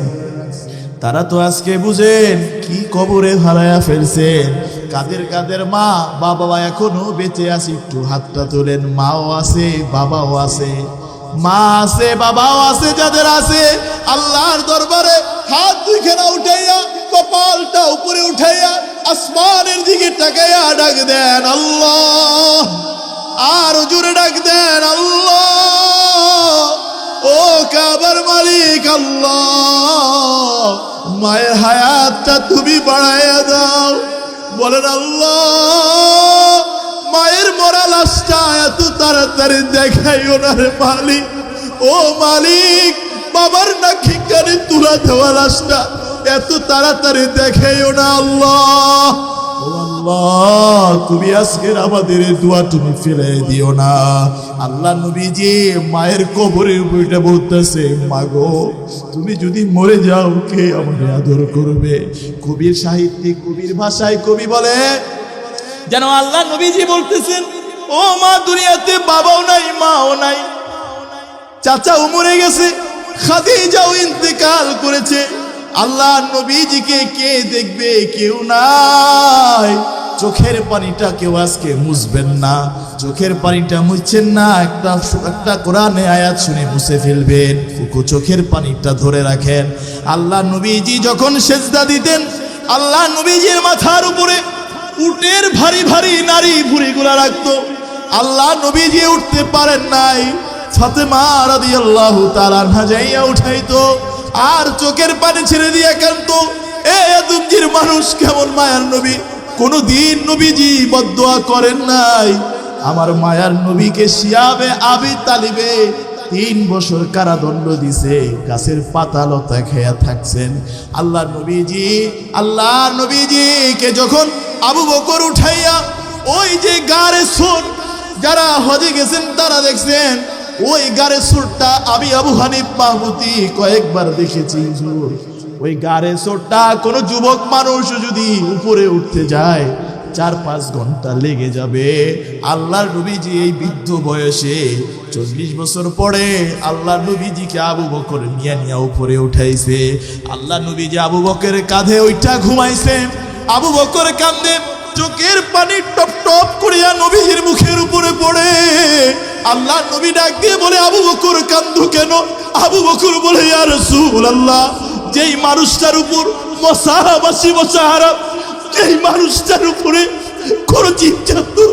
তারা তো আজকে বুঝেন কি কবরে হারায়া ফেলছেন। কাদের কাদের মা বাবা এখনো বেঁচে আছে একটু হাতটা তোলেন। মাও আছে, বাবাও আছে, মা আছে, বাবাও আছে। যাদের আছে আল্লাহর দরবারে হাত দুইখানা উঠাইয়া কপালটা উপরে উঠাইয়া আসমানের দিকে তাকাইয়া ডাক দেন আল্লাহ, আর জোরে ডাক দেন আল্লাহ। ও কাবার মালিক আল্লাহ, মায়ের হায়াতটা তুমি বাড়াইয়া দাও। বলেন আল্লাহ, মায়ের মরা লাশটা এত তাড়াতাড়ি দেখাইও না রে মালিক। ও মালিক, বাবার নাকি কানে তুলা দেওয়া লাশটা এত তাড়াতাড়ি দেখাইও না আল্লাহ। ও আল্লাহ, তুমি আজকের আমাদের দোয়া তুমি ফেলে দিও না। আল্লাহ নবীজি মায়ের কবরের বইটা বলতেছে, মাগো তুমি যদি মরে যাও কে আমাকে আদর করবে? কবির সাহিত্যিক, কবির ভাষায় কবি বলে যেন আল্লাহ নবীজি বলতেছেন, ও মা দুনিয়াতে বাবাও নাই, মাও নাই, চাচাও মরে গেছে, খাদিজাও ইন্তেকাল করেছে, আল্লাহ নবীজিকে কে দেখবে? কেউ নাই। চোখের পানিটা কেউ আজকে মুছবেন না, চোখের পানিটা মুছছেন না, একটা কোরআনে আয়াত শুনে মুছে ফেলবেন। চোখের পানিটা ধরে রাখেন। আল্লাহ নবীজি যখন সেজদা দিতেন, আল্লাহ নবীজির মাথার উপরে উটের ভারী ভারী নারী ভুঁড়িগুলা রাখতো। আল্লাহ নবীজি উঠতে পারেন নাই, ফাতেমা রাদিয়াল্লাহু তাআলা আনহা যাইয়া উঠাইতো আর চোখের পানি ছেড়ে দিয়ে কাঁদতো। এ আদমজির মানুষ কেমন মায়ার নবী, কোনদিন নবীজি বদদোয়া করেন নাই। আমার মায়ার নবীকে শিয়াবে আবি তালিবে 3 বছর কারাদণ্ড দিছে, গাছের পাতা লতা খেয়া থাকছেন। আল্লাহ নবীজিকে যখন আবু বকর উঠাইয়া ওই যে গারে সুর, যারা হজে গেছেন তারা দেখছেন ওই গারে সুরটা আমি আবু হানিফ মাহমুদি কয়েকবার দেখেছি। ওই গারে সুরটা কোনো যুবক মানুষ যদি উপরে উঠতে যায় 4-5 ঘন্টা লেগে যাবে। আল্লাহ নবীজি এই বৃদ্ধ বয়সে 40 বছর পরে আল্লাহ নবীজিকে আবু বকর নিয়ে উপরে উঠাইছে। আল্লাহ নবীজি আবু বকরের কাঁধে ওইটা ঘুমাইছে। আবু বকর কান্দে, চোখের পানি টপ টপ করিয়া নবীজির মুখের উপরে পড়ে। আল্লাহ নবী ডাক দিয়ে বলে, আবু বকর কান্দো কেন? আবু বকর বলে, ইয়া রাসূলুল্লাহ, যেই মানুষটার উপর মশাবাসি বসা হারাম, যেই মানুষটার উপরে কোনো জীবজন্তু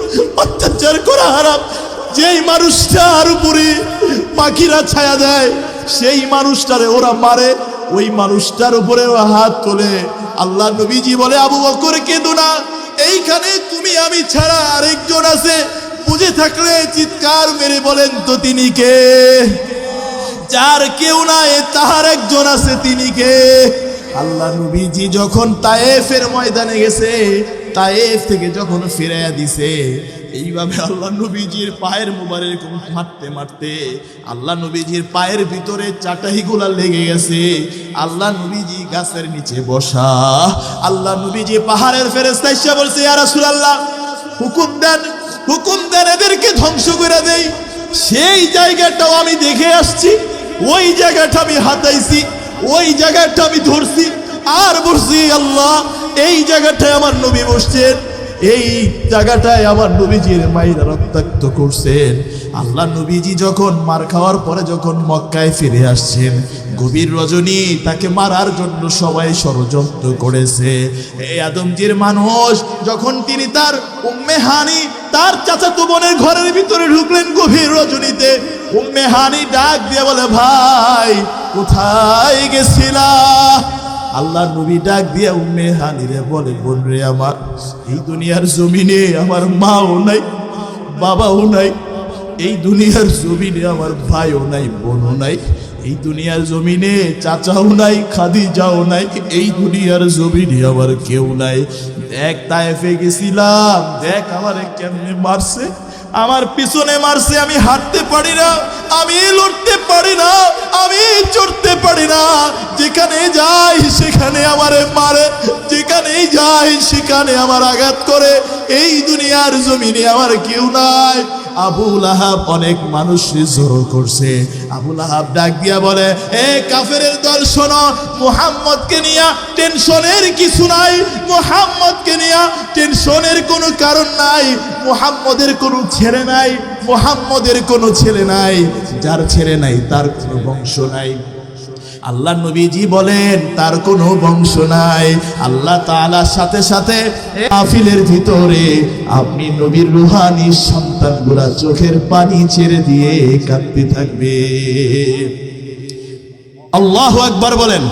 অত্যাচার করা হারাম, যেই মানুষটার উপরে পাখিরা ছায়া দেয়, সেই মানুষটারে ওরা মারে, ওই মানুষটার উপরে হাত তোলে। আল্লাহ নবীজি বলে, আবু বকর কেঁদো না, এইখানে তুমি আমি ছাড়া আরেকজন আছে, বুঝে থাকলে চিৎকার মেরে বলেন তো তিনি কে? যার কেউ নাই তাহার একজন আছে, তিনি কে? আল্লাহ নবীজি যখন তায়েফের ময়দানে গেছে, তায়েফ থেকে যখন ফিরাইয়া দিছে, এইভাবে আল্লাহ নবীজির পায়ের মোবারক মারতে মারতে আল্লাহ নবীজির পায়ের ভিতরে চাটাইগুলা লেগে গেছে। আল্লাহ নবীজি গাছের নিচে বসা। আল্লাহ নবীজি পাহাড়ের ফেরেশতা এসে বলছে, ইয়া রাসূলুল্লাহ, হুকুম দেন এদেরকে ধ্বংস করে দেই। সেই জায়গাটাও আমি দেখে আসছি, ওই জায়গাটা আমি হাতাইছি, ওই জায়গাটা আমি ধরছি আর বলছি, আল্লাহ এই জায়গাটায় আমার নবী বসছেন, এই জায়গাটায় আমার নবীজির মায়েরা রক্তাক্ত করছেন। আল্লাহ নবীজি যখন মার খাওয়ার পরে যখন মক্কায় ফিরে আসছেন, গভীর রজনী তাকে মারার জন্য সবাই ষড়যন্ত্র করেছে। এই আদমজির মানুষ যখন তিনি তার উম্মে হানি, তার চাচাতো বোনের ঘরের ভিতরে ঢুকলেন গভীর রজনীতে, উম্মে হানি ডাক দিয়ে বলে, ভাই কোথায় গেছিলা? আল্লাহ নবী ডাক দিয়া উম্মে হানিরে বলে, বোন রে আমার, এই দুনিয়ার জমিনে আমার মাও নাই, বাবাও নাই, এই দুনিয়ার জমিনে আমার ভাইও নাই, বোনও নাই, এই দুনিয়ার জমিনে চাচাও নাই, খাদিজাও নাই, এই দুনিয়ার জমিনে আমার কেউ নাই। দেখ তায়েফে গেছিলাম, দেখ আমারে কেমনে মারছে, আমার পিছনে মারছে, আমি হাঁটতে পারি না, আমি লড়তে পারি না, আমি চড়তে পারি না, যেখানে যাই সেখানে আমারে মারে, যেখানেই যাই সেখানে আমার আঘাত করে, এই দুনিয়ার জমিনে আমার কেউ নাই। আবু লাহাব অনেক মানুষের জোর করছে। আবু লাহাব ডাক দিয়া বলে, এ কাফেরের দল শোনো, মুহাম্মদকে নিয়ে টেনশনের কিছু নাই, মুহাম্মদকে নিয়ে টেনশনের কোনো কারণ নাই, মুহাম্মদের কোনো ছেলে নাই, মুহাম্মদের কোনো ছেলে নাই, যার ছেলে নাই তার কোনো বংশ নাই। আল্লাহ নবীজি বলেন তার কোনো বংশ নাই। আল্লাহ তাআলার সাথে সাথে মাহফিলের ভিতরে আপনি নবীর রুহানি সন্তানগুলা চোখের পানি ছেড়ে দিয়ে কাঁদতে থাকবে। আল্লাহু আকবার বলেন।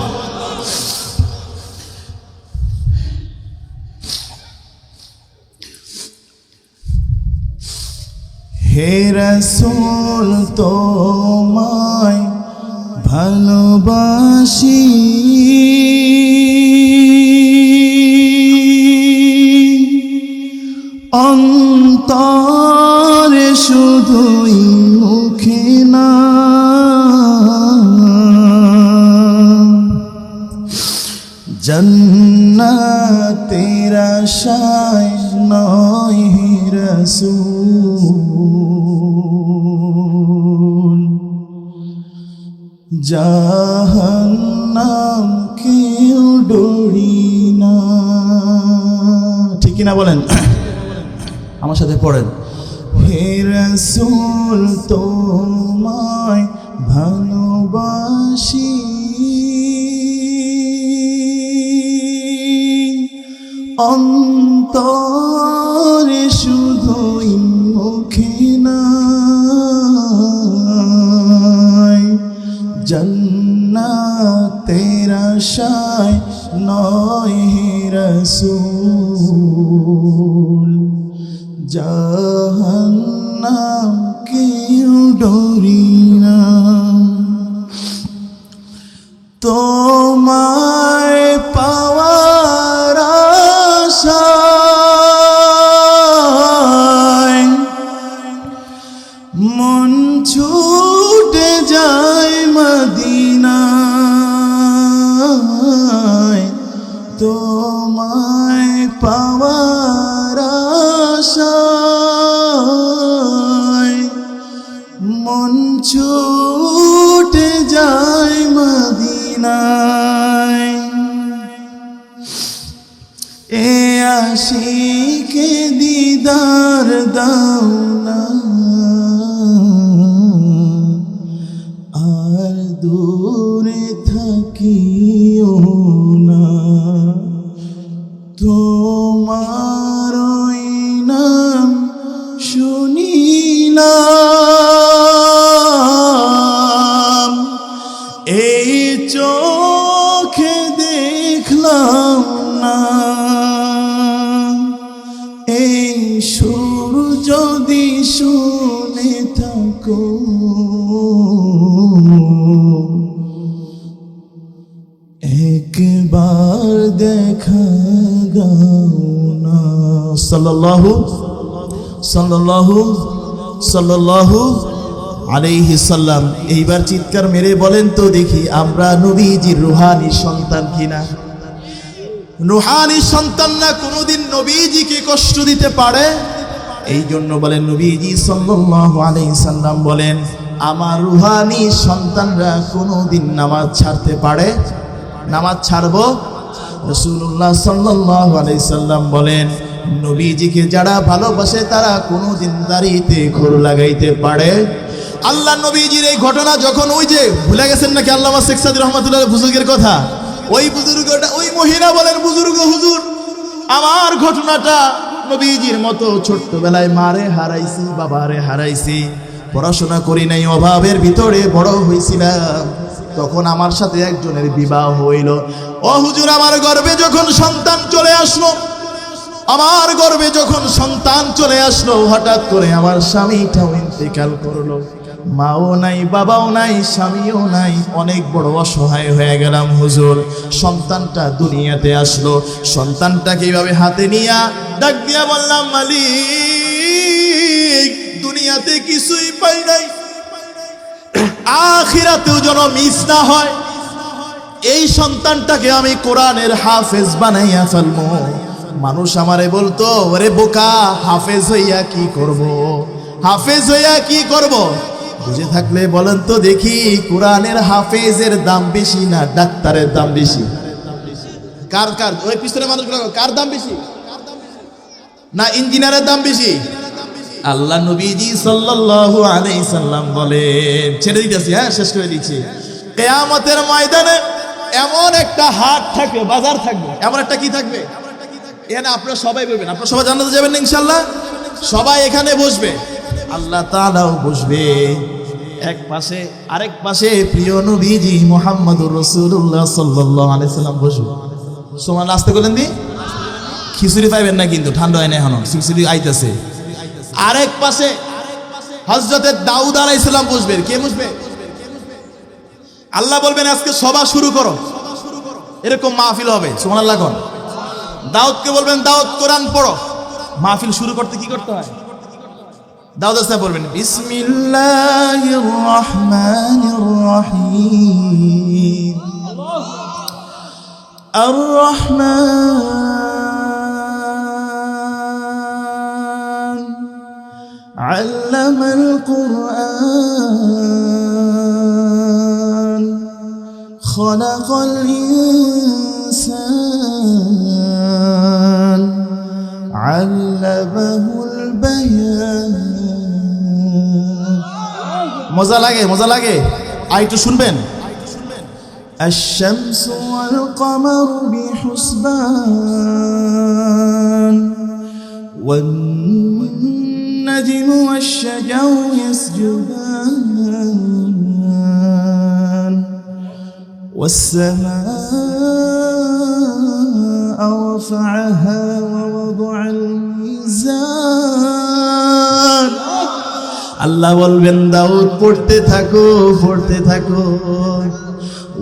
হে রাসূল তোমায় ভালোবাসি, অন্তরে শুধুই মুখে না, জান্নাতের আশায় নয় হে রাসূল, জাহান্নাম কেউ ডরি না। ঠিক কিনা বলেন? আমার সাথে পড়েন। হে রাসূল তোমায় ভালোবাসি, অন্তরে শুধুই মুখে না, জান্নাতের আশায় নয় হে রাসূল, জাহান্নাম কেউ ডরি না। তোমায় পাওয়ার আশায় মন ছুটে যায় মদিনায়, তোমায় পাওয়ার আশায় মন ছুটে যায় মদিনায়। এ আশিকে দিদার দাও না, আর দূরে থাকিও না, তোমার ওই নাম শুনিলাম, এই চোখে দেখলাম না, এই সুর যদি শুনে থাকো একবার দেখা দাও না। সাল্লাল্লাহু সাল্লাল্লাহু সাল্লাল্লাহু আলাইহি সাল্লাম। এইবার চিৎকার মেরে বলেন তো দেখি, আমরা নবীজির রুহানি সন্তান কিনা? রুহানি সন্তান না কোনোদিন নবীজিকে কষ্ট দিতে পারে? এই জন্য বলেন নবীজি সাল্লাল্লাহু আলাইহি সাল্লাম বলেন, আমার রুহানি সন্তানরা কোনোদিন নামাজ ছাড়তে পারে? নামাজ ছাড়বো? রাসূলুল্লাহ সাল্লাল্লাহু আলাইহি সাল্লাম বলেন, নবীজিকে যারা ভালোবাসে তারা কোনোদিন দাড়িতে খোর লাগাইতে পারে? আল্লাহ নবীজির এই ঘটনা যখন, ওই যে ভুলে গেছেন নাকি আল্লামা শেখ সাদী রহমাতুল্লাহ বুজুর্গের কথা, ওই বুজুর্গটা, ওই মহিলা বলেন, বুজুর্গ হুজুর আমার ঘটনাটা নবীজির মতো, ছোট্টবেলায় মারে হারাইছি, বাবারে হারাইছি, পড়াশোনা করি নাই, অভাবের ভিতরে বড় হয়েছিলাম, তখন আমার সাথে একজনের বিবাহ হইল। ও হুজুর, আমার গর্ভে যখন সন্তান চলে আসলো, আমার গর্ভে যখন সন্তান চলে আসলো, হঠাৎ করে আমার স্বামীটাও ইন্তেকাল করলো, মাও নাই, বাবাও নাই, স্বামীও নাই, অনেক বড় অসহায় হয়ে গেলাম হুজুর। সন্তানটা দুনিয়াতে আসলো, সন্তানটাকে এইভাবে হাতে নিয়ে ডাক দিয়া বললাম, মালিক দুনিয়াতে কিছুই পাই নাই, আখিরাতেও যেন মিস না হয়, এই সন্তানটাকে আমি কোরআনের হাফেজ বানাইয়া ফেলবো। মানুষ আমারে বলতো, ওরে বোকা, হাফেজ হইয়া কি করব? হাফেজ হইয়া কি করব? বুঝে থাকলে বলেন তো দেখি, কোরআনের হাফেজের দাম বেশি না ডাক্তারের দাম বেশি? কার কার ওই পিছনে মানুষগুলো কার দাম বেশি? না ইঞ্জিনিয়ারের দাম বেশি? আল্লাহ নবীজি সাল্লাল্লাহু আলাইহি সাল্লাম বলেন, ছেড়ে দিতেছি, হ্যাঁ শেষ করে দিচ্ছি, কিয়ামতের ময়দানে এমন একটা হাট থাকবে, বাজার থাকবে, এমন একটা কি থাকবে, এখানে আপনারা সবাই বলবেন, আপনারা সবাই জান্নাতে যাবেন না ইনশাআল্লাহ? সবাই এখানে বসবে, আল্লাহ তাআলাও বসবে এক পাশে, আরেক পাশে প্রিয় নবীজি মুহাম্মদুর রাসূলুল্লাহ সাল্লাল্লাহু আলাইহি সাল্লাম বসবে। সুবহানাল্লাহ, আস্তে বলেন দি, খিচুড়ি পাইবেন না কিন্তু, ঠান্ডা হয় না এখনো, খিচুড়ি আইতেছে। আরেক পাশে হযরতে দাউদ আলাইহিস সালাম বসবেন। কে বসবে? আল্লাহ বলবেন আজকে সভা শুরু করো, এরকম মাহফিল হবে। সুবহানাল্লাহ কোন? দাউদকে বলবেন দাউদ কোরআন পড়ো। মাহফিল শুরু করতে কি করতে হয়? দাউদ আলাইহিস সালাম বলবেন বিসমিল্লাহির রহমানির রহিম, আর রহমান আল্লামাল কুরআন খলাকাল ইনসান আল্লামাহুল বায়ান। মজা লাগে, মজা লাগে, আর একটু শুনবেন। الشمس والقمر بحسبان والنجم والشجر يسجدان والسماء رفعها ووضع الميزان। আল্লাহ বলবেন দাউদ পড়তে থাকো, পড়তে থাকো।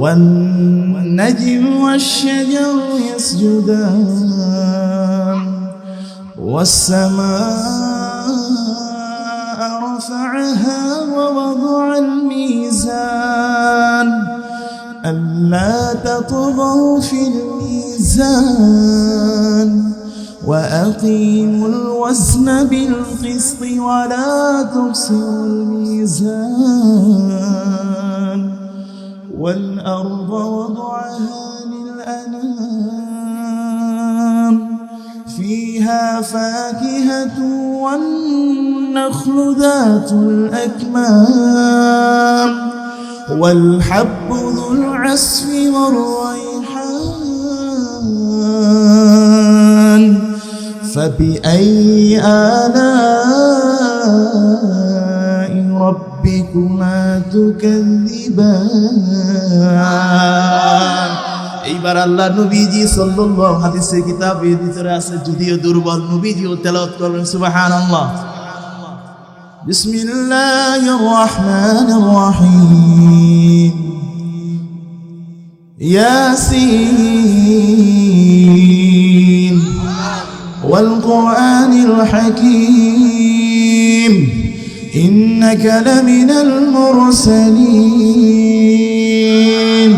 والنجم والشجر يسجدان والسماء رفعها ووضع الميزان ألا تطغوا في الميزان وأقيموا الوزن بالقسط ولا تخسروا الميزان والأرض وضعها للأنام فيها فاكهة والنخل ذات الأكمام والحب ذو العصف والريحان فبأي آلاء ربكما تكذبان। এইবার আল্লাহ নবীজি সাল্লাল্লাহু হাদিসে কিতাবের ভিতরে আছে, যদিও দুর্বল, নবীজিও তেলাওয়াত করবেন সুবহানাল্লাহ। বিসমিল্লাহির রহমানির রহিম, ইয়াসিন ওয়াল কুরআনিল হাকীম إنك لمن المرسلين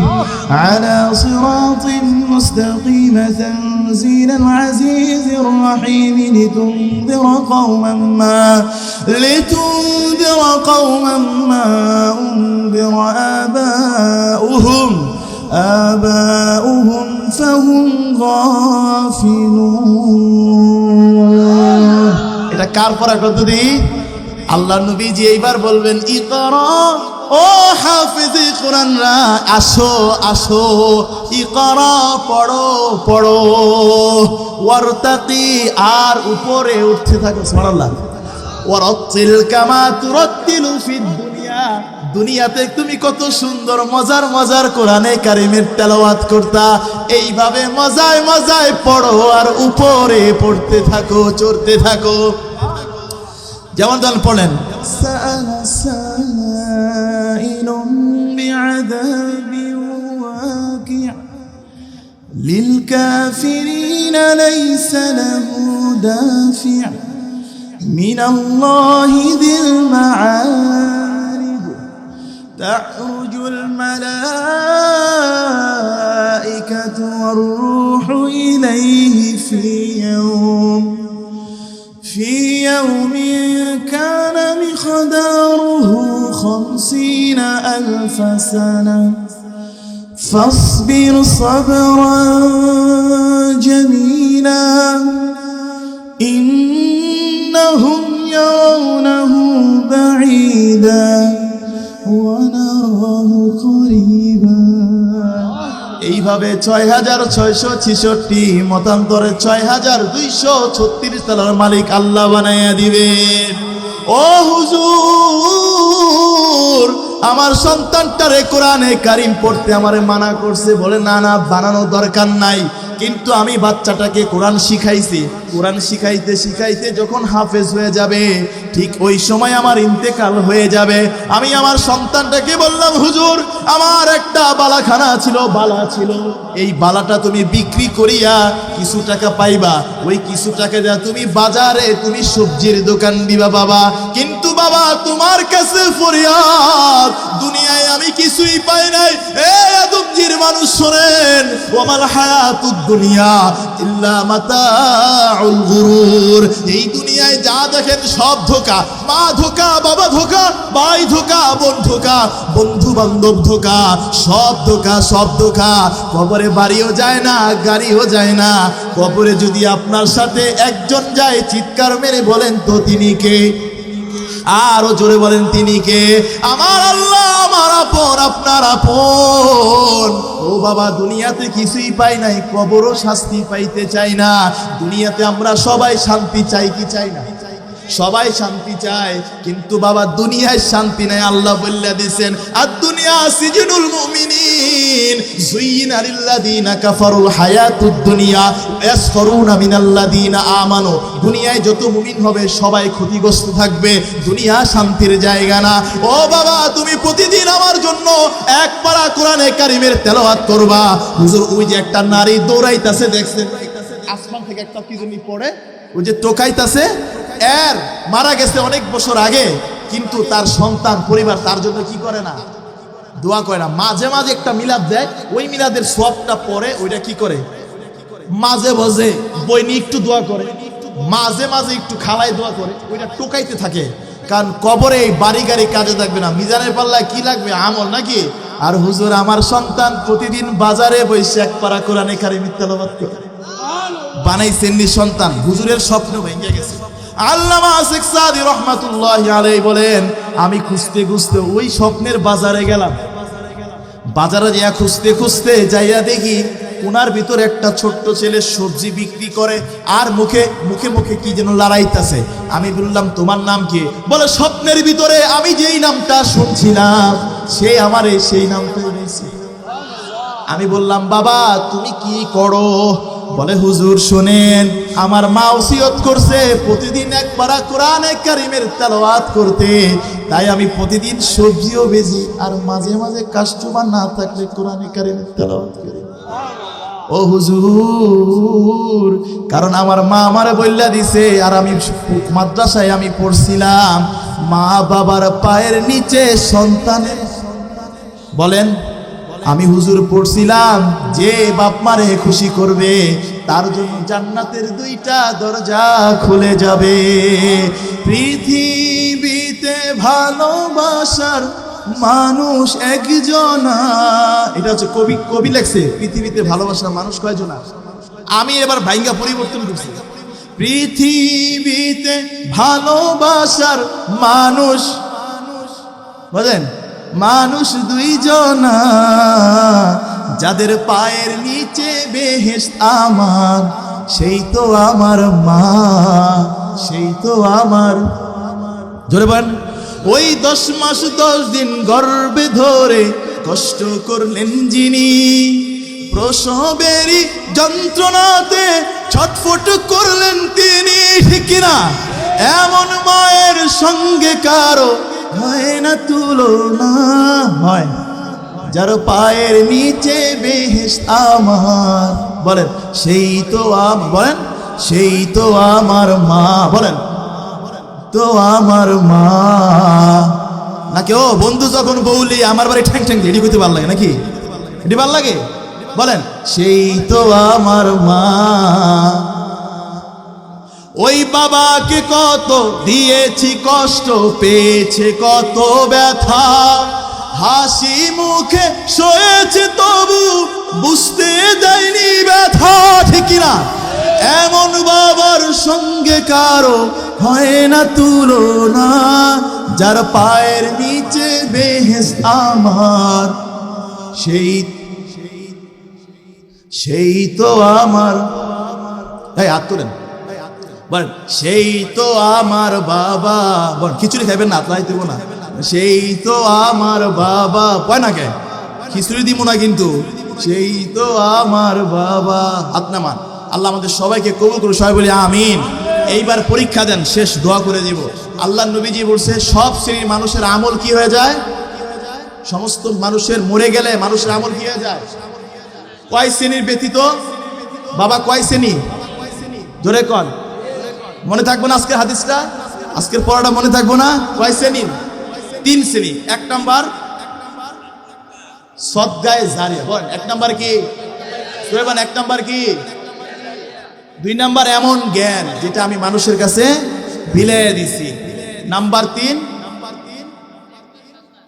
على صراط مستقيم تنزيل العزيز الرحيم لتنذر قوما ما أنذر آباؤهم فهم غافلون। এটা কার পড়া পদ্ধতি? আল্লাহ নবীজি এইবার বলবেন ইকরা, ও হাফেজে কোরআনরা আসো আসো, ইকরা পড়ো পড়ো, ওয়ারতাকি আর উপরে উঠতে থাকো, সুবহানাল্লাহ, ওয়ারাতিল কামা তুরাতিলু ফিদ দুনিয়া, দুনিয়াতে তুমি কত সুন্দর মজার মজার কোরআনে কারিমের তেলাওয়াত করতা, এইভাবে মজায় মজায় পড়ো আর উপরে পড়তে থাকো, চড়তে থাকো। যেমন দল পড়েন সাআলা সাইলুম বিআযাবিন ওয়াকি' লিল কাফিরিনা লাইসা লাহু দাফি' মিনাল্লাহি যিল মাআরিজ তা'রুজুল মালাইকাতু ওয়ার রূহু ইলাইহি ফি يوم كان مقداره 50,000 سنة فاصبر صبرا جميلا إنهم يرونه بعيدا ونراه قريبا এইভাবে 6,666 মতান্তরে 6,236 তলার মালিক আল্লাহ বানাইয়া দিবেন। ও হুজুর, আমার সন্তানটারে কোরআনে কারিম পড়তে আমারে মানা করছে, বলে না না বানানোর দরকার নাই, কিন্তু আমি বাচ্চাটাকে কোরআন শিখাইছি। কোরআন শিখাইতে শিখাইতে যখন হাফেজ হয়ে যাবে ঠিক ওই সময় আমার ইন্তেকাল হয়ে যাবে। আমি আমার সন্তানটাকে বললাম, হুজুর আমার একটা বালাখানা ছিল, বালা ছিল, এই বালাটা তুমি বিক্রি করিয়া কিছু টাকা পাইবা, ওই কিছু টাকা দেয়া তুমি বাজারে তুমি সবজির দোকান দিবা বাবা। কিন্তু বাবা তোমার কাছে ফরিয়াদ, দুনিয়ায় আমি কিছুই পাই নাই। এ আদমজির মানুষ শোনেন, ওয়ামাল হায়াতুদ দুনিয়া ইল্লা মাতাউল গুরুর। এই দুনিয়ায় যা দেখেন সব ধোঁকা, মা ধোঁকা, বাবা ধোঁকা, ভাই ধোঁকা, বোন ধোঁকা, বন্ধু বান্ধব ধোঁকা, সব ধোঁকা, সব ধোঁকা। কবরে বাড়িও যায় না, গাড়িও যায় না। কবরে যদি আপনার সাথে একজন যায়, চিৎকার মেরে বলেন তো তিনি কে? আরো জোরে বলেন তিনি কে? আমার আল্লাহ, আমার আপন, আপনার আপন। ও বাবা, দুনিয়াতে কিছুই পাই নাই, কবরও শাস্তি পাইতে চাই না। দুনিয়াতে আমরা সবাই শান্তি চাই কি চাই না? সবাই শান্তি চায়, কিন্তু বাবা দুনিয়ায় শান্তি নাই। আল্লাহ বলে দিয়েছেন, আদ-দুনিয়া সিজনুল মুমিনিন যুইনা লিল্লাযিনা কাফারুল হায়াতুদ দুনিয়া ইয়াসফারুনা মিনাল্লাযিনা আমানু। দুনিয়ায় যত মুমিন হবে সবাই ক্ষতিগ্রস্ত থাকবে, দুনিয়া শান্তির জায়গা না। ও বাবা, তুমি প্রতিদিন আমার জন্য এক পারা কোরআনে কারিমের তেলাওয়াত করবা। হুজুর ওই যে একটা নারী দৌড়াইতাছে, দেখছেন আসমান থেকে একটা কি জানি পড়ে, ওই যে টোকাইতাছে, এর মারা গেছে অনেক বছর আগে, কিন্তু তার সন্তান পরিবার তার জন্য কি করে না? দোয়া করে না। মাঝে মাঝে একটা মিলাদ দেয়, ওই মিলাদের সবটা পরে ওইটা কি করে? মাঝে মাঝে বই নিয়ে একটু দোয়া করে, মাঝে মাঝে একটু খালায় দোয়া করে, ওইটা টোকাইতে থাকে। কারণ কবরে এই বাড়ি গাড়ি কাজে থাকবে না, মিজানের পাল্লায় কি লাগবে? আমল নাকি? আর হুজুর আমার সন্তান প্রতিদিন বাজারে বসে এক পারা কোরআনে কারিমের তেলাওয়াত করে। বানাইছেন নি সন্তান, হুজুরের স্বপ্ন ভেঙে গেছে। আল্লামা শেখ সাদি রহমাতুল্লাহি আলাইহি বলেন, আমি খুঁজতে খুঁজতে ওই স্বপ্নের বাজারে গেলাম। বাজারে যা খুঁজতে খুঁজতে যাইয়া দেখি কোনার ভিতরে একটা ছোট্ট ছেলে সবজি বিক্রি করে, আর মুখে মুখে মুখে কি যেন লড়াইতেছে। আমি বললাম, তোমার নাম কি? বলে, স্বপ্নের ভিতরে আমি যেই নামটা শুনছিলাম সে আমারে সেই নামটাই বলছে। আমি বললাম, বাবা তুমি কি করো? বলে, হুজুর শোনেন, আমার মা ওসিয়ত করছে প্রতিদিন এক পারা কোরআনে কারিমের তেলাওয়াত করতে, তাই আমি প্রতিদিন সবজিও বেচি, আর মাঝে মাঝে কাস্টমার না থাকলে কোরআনে কারিমের তেলাওয়াত করি। ও হুজুর, কারণ আমার মা আমারে বইলা দিছে, আর আমি মাদ্রাসায় আমি পড়ছিলাম, মা বাবার পায়ের নিচে সন্তানের, বলেন আমি হুজুর পড়ছিলাম, যে বাপ মারে খুশি করবে তার জন্য জান্নাতের দুইটা দরজা খুলে যাবে। পৃথিবীতে ভালোবাসার মানুষ একজনা। এটা হচ্ছে কবি লেখছে, পৃথিবীতে ভালোবাসার মানুষ কয়জনা। আমি এবার ভাইঙ্গা পরিবর্তন করছি, পৃথিবীতে ভালোবাসার মানুষ, বুঝলেন, মানুষ দুইজনা, যাদের পায়ের নিচে বেহেশত আমার, সেই তো আমার মা, সেই তো আমার। জোরে বলেন, ওই 10 মাস 10 দিন গর্ভে ধরে কষ্ট করলেন যিনি, প্রসবেরই যন্ত্রণাতে ছটফট করলেন তিনি, ঠিক কিনা? এমন মায়ের সঙ্গে কারো হয় না তুলনা, হয় যার পায়ের নিচে বেহেশত আমার। বলেন, সেই তো বলেন, সেই তো আমার মা। বলেন, তো আমার মা। নাকি ও বন্ধু যখন বউলি আমার বাড়ি ঠ্যাং ঠ্যাং এডি করতে ভালো লাগে নাকি? এটি ভালো লাগে? বলেন, সেই তো আমার মা। ওই বাবাকে কত দিয়েছি কষ্ট, পেয়েছে কত ব্যথা, হাসি মুখে সয়েছে তবু বুঝতে দেয়নি ব্যথা, ঠিক না? এমন বাবার সঙ্গে কারো হয় না তুলনা, যার পায়ের নিচে বেহেশত আমার, সেই তো আমার, এই হাত তোলেন বলেন, সেই তো আমার বাবা, বলেন খিচুড়ি খাইবেন না, আতলাই দেবো না, সেই তো আমার বাবা, কয় না কে খিচুড়ি দিব না কিন্তু, সেই তো আমার বাবা। হাত নামান। আল্লাহ আমাদের সবাইকে কবুল করুন, সবাই বলি আমিন। এইবার পরীক্ষা দেন, শেষ দোয়া করে দিব। আল্লাহ নবীজি বলছে সব শ্রেণীর মানুষের আমল কি হয়ে যায়? সমস্ত মানুষের মরে গেলে মানুষের আমল কি হয়ে যায়? কয় শ্রেণীর ব্যতীত বাবা, কয় শ্রেণী? জোরে কন, মনে থাকবো না আজকের হাদিসটা, আজকের পড়াটা মনে থাকবো না? কয় শ্রেণী? 3 শ্রেণী। 1 নাম্বার সদগায়ে জারিয়া, বলেন 1 নাম্বার কি? সুরেবান 1 নাম্বার কি? 2 নাম্বার এমন জ্ঞান যেটা আমি মানুষের কাছে বিলিয়ে দিছি। নাম্বার 3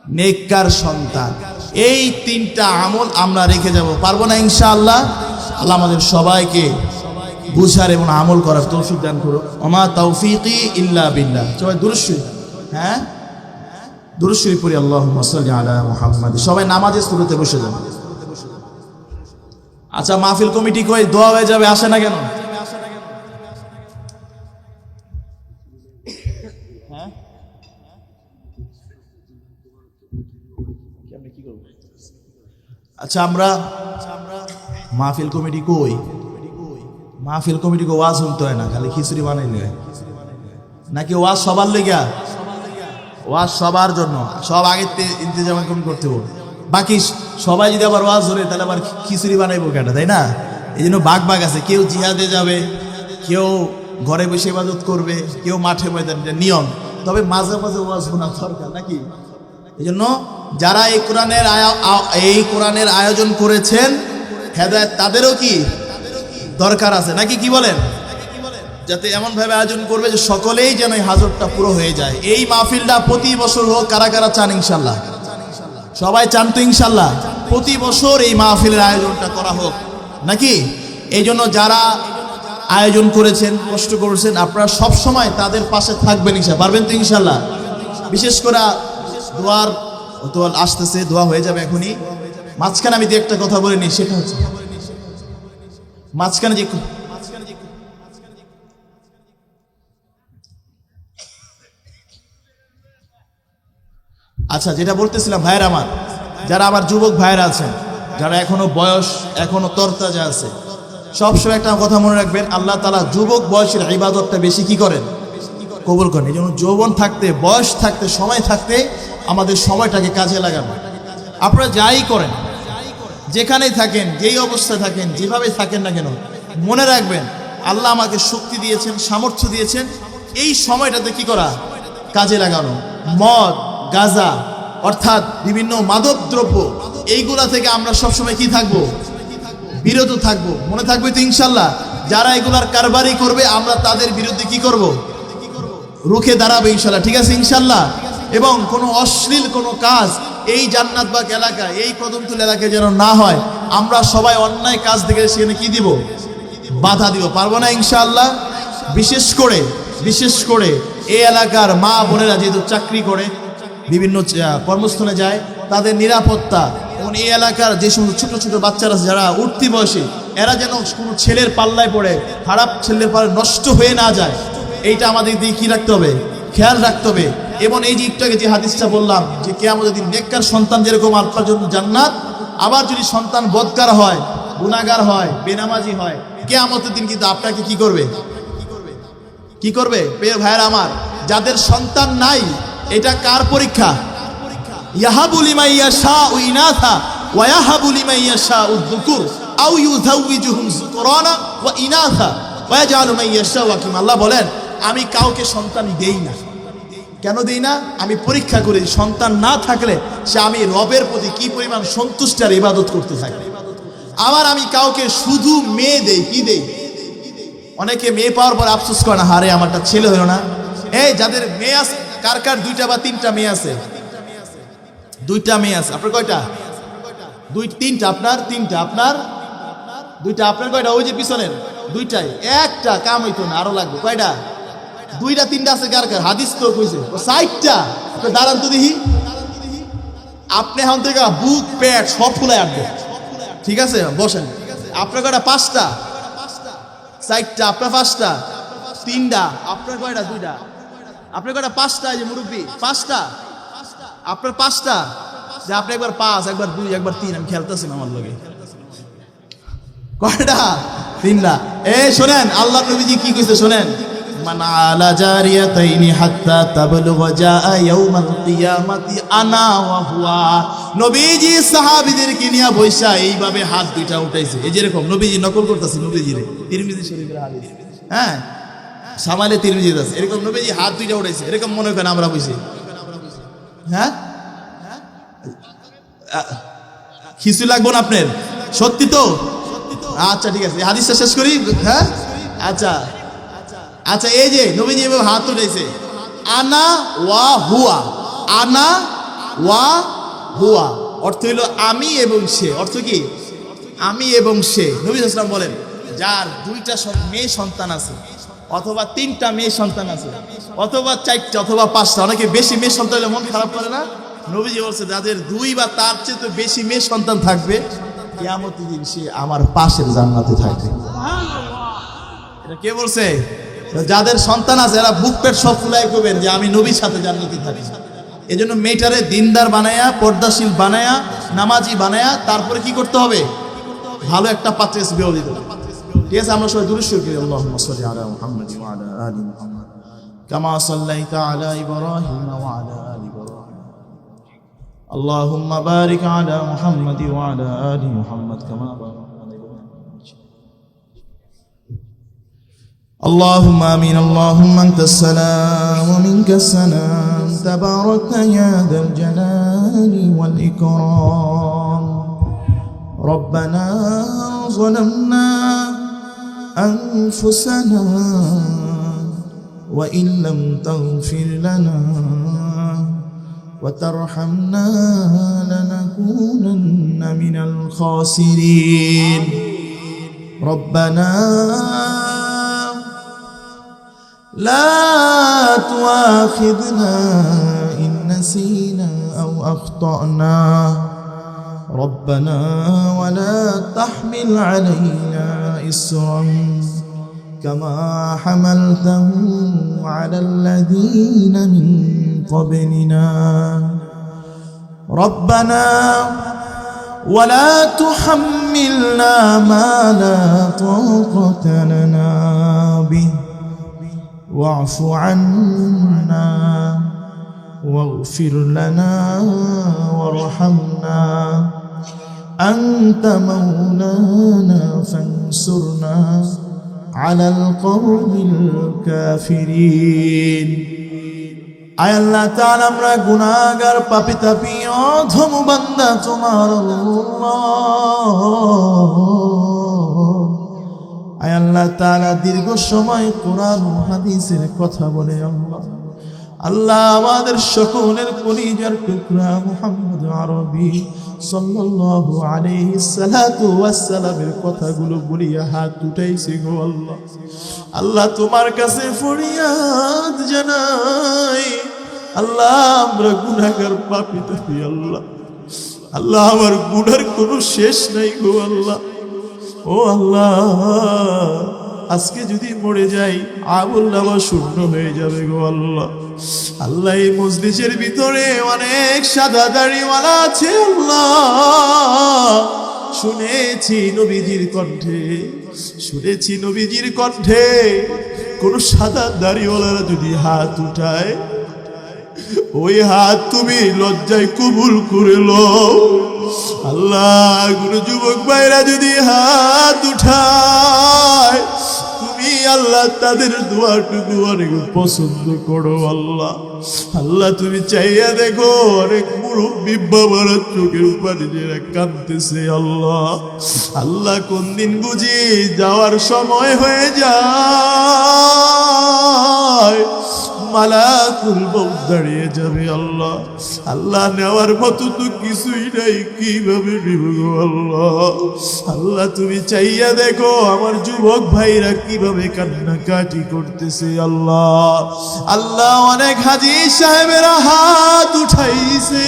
নেককার সন্তান। এই 3টা আমল আমরা রেখে যাব, পারবো না ইনশাআল্লাহ? আল্লাহ আমাদের সবাইকে বুঝার এবং আমল করার তৌফিক দান করো। ওমা তাওফিকি ইল্লা বিল্লাহ। সবাই দুরূদ শরীফ, হ্যাঁ দুরূদ শরীফ পড়ি, আল্লাহুম্মা সাল্লি আলা মুহাম্মাদ। সবাই নামাজের শুরুতে বসে যান। আচ্ছা, মাহফিল কমিটি কই দোয়া হয়ে যাবে, আসে না কেন? আচ্ছা, আমরা মাহফিল কমিটি কই? মাহফিল কমিটিকে ওয়াজ শুনতে হয় না, খালি খিচুড়ি বানাইলে হয় নাকি? ওয়াজ সবার লেগা? ওয়াজ সবার জন্য, সব আগের ইন্তজাম করতে হবে। বাকি সবাই যদি আবার ওয়াজ ধরে তাহলে আবার খিচুড়ি বানাইবো কেন, তাই না? এই জন্য ভাগ ভাগ আছে, কেউ জিহাদে যাবে, কেউ ঘরে বসে ইবাদত করবে, কেউ মাঠে ময়দানে, নিয়ম। তবে মাঝে মাঝে ওয়াজ শোনা দরকার নাকি? এই জন্য যারা এই কোরআনের আয়োজন করেছেন হেদায়েত তাদেরও কি দরকার আছে নাকি? কি বলেন? যাতে এমন ভাবে আয়োজন করবে যে সকলেই যেন এই হাজরটা পুরো হয়ে যায়। এই মাহফিলটা প্রতি বছর হোক, কারা কারা চান ইনশাল্লাহ? সবাই চান তো ইনশাল্লাহ? প্রতি বছর এই মাহফিলের আয়োজনটা করা হোক নাকি? এই জন্য যারা আয়োজন করেছেন, কষ্ট করেছেন, আপনারা সব সময় তাদের পাশে থাকবেন ইনশাল্লাহ, পারবেন তো ইনশাল্লাহ? বিশেষ করে দোয়ার তো আসতেছে, দোয়া হয়ে যাবে এখনই। মাঝখানে আমি যে একটা কথা বলিনি, সেটা হচ্ছে মাঝখানে যে আচ্ছা যেটা বলতেছিলাম, ভাইয়ের আমার, যারা আমার যুবক ভাইয়েরা আছেন, যারা এখনো বয়স এখনো তরতাজা আছে, সবসময় একটা কথা মনে রাখবেন, আল্লাহ তাআলা যুবক বয়সের ইবাদতটা বেশি কি করেন? কবুল করেন। এই জন্য যৌবন থাকতে, বয়স থাকতে, সময় থাকতে আমাদের সময়টাকে কাজে লাগানো। আপনারা যাই করেন, যেখানেই থাকেন, যেই অবস্থায় থাকেন, যেভাবে থাকেন না কেন, মনে রাখবেন আল্লাহ আমাকে শক্তি দিয়েছেন, সামর্থ্য দিয়েছেন, এই সময়টাতে কি করা? কাজে লাগানো। মদ, গাঁজা অর্থাৎ বিভিন্ন মাদক দ্রব্য, এইগুলা থেকে আমরা সবসময় কি থাকবো? বিরত থাকবো। মনে থাকবে তো ইনশাল্লাহ? যারা এগুলার কারবারি করবে আমরা তাদের বিরুদ্ধে কি করব? রুখে দাঁড়াবে ইনশাল্লাহ, ঠিক আছে ইনশাল্লাহ? এবং কোনো অশ্লীল কোনো কাজ এই জান্নাতবাগ এলাকায়, এই কদমতলী এলাকায় যেন না হয়, আমরা সবাই অন্যায় কাজ থেকে সেখানে কি দিব? বাধা দিব, পারবো না ইনশাআল্লাহ? বিশেষ করে এই এলাকার মা বোনেরা যেহেতু চাকরি করে, বিভিন্ন কর্মস্থলে যায়, তাদের নিরাপত্তা এবং এই এলাকার যে সমস্ত ছোট ছোট বাচ্চারা যারা উঠতি বয়সে, এরা যেন কোনো ছেলের পাল্লায় পড়ে, খারাপ ছেলের পাল্লায় নষ্ট হয়ে না যায়, এইটা আমাদের দিকে কি রাখতে হবে? খেয়াল রাখতে হবে। এবং এই যে একটু আগে যে হাদিসটা বললাম যে কিয়ামতের দিন নেককার সন্তান যেরকম আপনার জন্য জান্নাত, আবার যদি সন্তান বদকার হয়, গুনাহগার হয়, বেনামাজি হয়, কিয়ামতের দিন কিন্তু আপনাকে কি করবে? কি করবে? প্রিয় ভাইয়েরা আমার, যাদের সন্তান নাই, এটা কার পরীক্ষা? ইয়াহাবু লিমান ইয়াশাউ ইনাথা ওয়া ইয়াহাবু লিমান ইয়াশাউ যুকুর আও ইউযাউযুহুম যুকরানা ওয়া ইনাথা ওয়া ইয়াজআলু মান ইয়াশাউ আকিমা। আল্লাহ বলেন, আমি কাউকে সন্তান দেই না। কেন দেই না? আমি পরীক্ষা করি, সন্তান না থাকলে সে আমি রবের প্রতি কি পরিমাণ সন্তুষ্ট আর ইবাদত করতে থাকে। আবার আমি কাউকে শুধু মেয়ে দেই, কি দেই? অনেকে মেয়ে পাওয়ার পর আফসোস করে না, হারে আমারটা ছেলে হলো না। এই যাদের মেয়ে আছে, কার কার 2টা বা 3টা মেয়ে আছে? 2টা মেয়ে আছে। আপনার কয়টা? 3টা। আপনার 3টা। আপনার 2টা। আপনার কয়টা? ওই যে পিছনের 2টাই। একটা কাম হইতো না, আরো লাগবে। কয়টা? 2টা 3টা আছে কার কার? হাদিস তো কইছে 60টা। আপনি দাঁড়ান তো দেখি। আপনি এখন থেকে বুক পেট সব ফুলাই আনবেন, ঠিক আছে? বসেন। আপনার কয়টা? 5টা। 4টা। আপনার 5টা। 3টা। আপনার কয়টা? 2টা। আপনার কয়টা? 5টা। এই যে মুরব্বী 5টা। আপনার 5টা। যে আপনি একবার 5, একবার 2, একবার 3। আমি খেলতেছি আমার লগে। কয়টা? 3টা। এই শোনেন, আল্লাহ নবীজি কি কইছে শোনেন। মান আলা জারিয়াতাইনি হাত্তা তাবলুগা জাআ ইয়াউমাল কিয়ামাতি আনা ওয়া হুয়া। নবীজি সাহাবীদেরকে নিয়ে বৈশা এইভাবে হাত 2টা উঠাইছে। এই যেরকম নবীজি নকল করতেছে নবীজিরে, তিরমিজি শরীফের হাদিস। হ্যাঁ, সামালে তিরমিজি আছে। এরকম নবীজি হাত 2টা উঠাইছে। এরকম মনে করেন আমরা বইছি। হ্যাঁ, কিছু লাগবো না আপনার? সত্যি তো? আচ্ছা ঠিক আছে, হাদিসটা শেষ করি। হ্যাঁ আচ্ছা আচ্ছা, এই যে নবীজি এভাবে হাত উঠাইছে, আনা ওয়া হুয়া। আনা ওয়া হুয়া অর্থ হইল আমি এবং সে। অর্থ কি? আমি এবং সে। নবী সাল্লাল্লাহু আলাইহি ওয়াসাল্লাম বলেন, যার 2টা মেয়ে সন্তান আছে, অথবা 3টা মেয়ে সন্তান আছে, অথবা 4টা, অথবা 5টা। অনেকে বেশি মেয়ে সন্তান হলে মন খারাপ করে না? নবীজি বলছে, যাদের 2 বা তার চেয়ে তো বেশি মেয়ে সন্তান থাকবে, কিয়ামতের দিন সে আমার পাশের জান্নাতে থাকবে। এটা কে বলছে? যাদের সন্তান আছে এরা বুক পেট সব ফুলাই করবেন যে আমি নবীর সাথে জান্নাতে থাকি। এই জন্য মেয়েটারে দিনদার বানায়া, পর্দাশীল বানায়া, নামাজি বানায়া, তারপরে কি করতে হবে? ভালো একটা পাত্রে বিয়ে দিতে হবে। ঠিক আছে, আমরা সবাই দুরূদ শরীফ পড়ি। আল্লাহুম্মা সাল্লি আলা মুহাম্মাদ ওয়া আলা আলি মুহাম্মাদ কামা সাল্লাইতা আলা ইব্রাহিম ওয়া আলা আলি ইব্রাহিম। আল্লাহুম্মা বারিক আলা মুহাম্মাদ ওয়া আলা আলি মুহাম্মাদ কামা বারাকতা আলা ইব্রাহিম। اللهم آمين. اللهم أنت السلام ومنك السلام، تبارك يا ذا الجلال والإكرام. ربنا ظلمنا أنفسنا وإن لم تغفر لنا وترحمنا لنكونن من الخاسرين. ربنا لا تؤاخذنا إن نسينا أو أخطأنا. ربنا ولا تحمل علينا إصرا كما حملته على الذين من قبلنا. ربنا ولا تحملنا ما لا طاقة لنا به واعف عنا واغفر لنا وارحمنا أنت مولانا فانصرنا على القوم الكافرين. আয় আল্লাহ তাআলা, আমরা গুনাহগার পাপী তাপী অধম বান্দা তোমার আয় আল্লাহ তাআলা, দীর্ঘ সময় কোরআন ও হাদিসের কথা বলে আল্লাহ আমাদের সকলের কলিজার টুকরা মুহাম্মদ আরবি সাল্লাল্লাহু আলাইহি সাল্লাতু ওয়াস সালামের কথাগুলো বলিয়া হাত উঠাইছে গো আল্লাহ। আল্লাহ তোমার কাছে ফরিয়াদ জানাই, আল্লাহ আমরা গুনাহগার পাপী তাপী আল্লাহ। আল্লাহ আমার গুনার কোনো শেষ নাই গো আল্লাহ। ও আল্লাহ, আজকে যদি মরে যাই আমলনামা শূন্য হয়ে যাবে গো আল্লাহ। আল্লাহ এই মজলিসের ভিতরে অনেক সাদা দাড়িওয়ালা আছে আল্লাহ, শুনেছি নবীজির কণ্ঠে, শুনেছি নবীজির কণ্ঠে কোন সাদা দাড়িওয়ালারা যদি হাত উঠায়, ওই হাত তুমি লজ্জায় কবুল করে লও আল্লাহ। কোন যুবক ভাইরা যদি হাত উঠায়, তুমি আল্লাহ তাদের দোয়াটুকু অনেক পছন্দ করো আল্লাহ। আল্লাহ তুমি চাইয়া দেখো, অনেক মুরব্বী বাবারা চোখের পানি জেরা কাঁদতেছে আল্লাহ। আল্লাহ কোন দিন বুঝি যাওয়ার সময় হয়ে যায়, মালাকুল মউত দাঁড়িয়ে যাবে আল্লাহ। আল্লাহ নেওয়ার মতো তো কিছুই নাই, কিভাবে নিব গো আল্লাহ। আল্লাহ তুমি চাইয়া দেখো আমার যুবক ভাইরা কিভাবে কান্নাকাটি করতেছে আল্লাহ। আল্লাহ অনেক হাজী সাহেবেরা হাত উঠাইছে,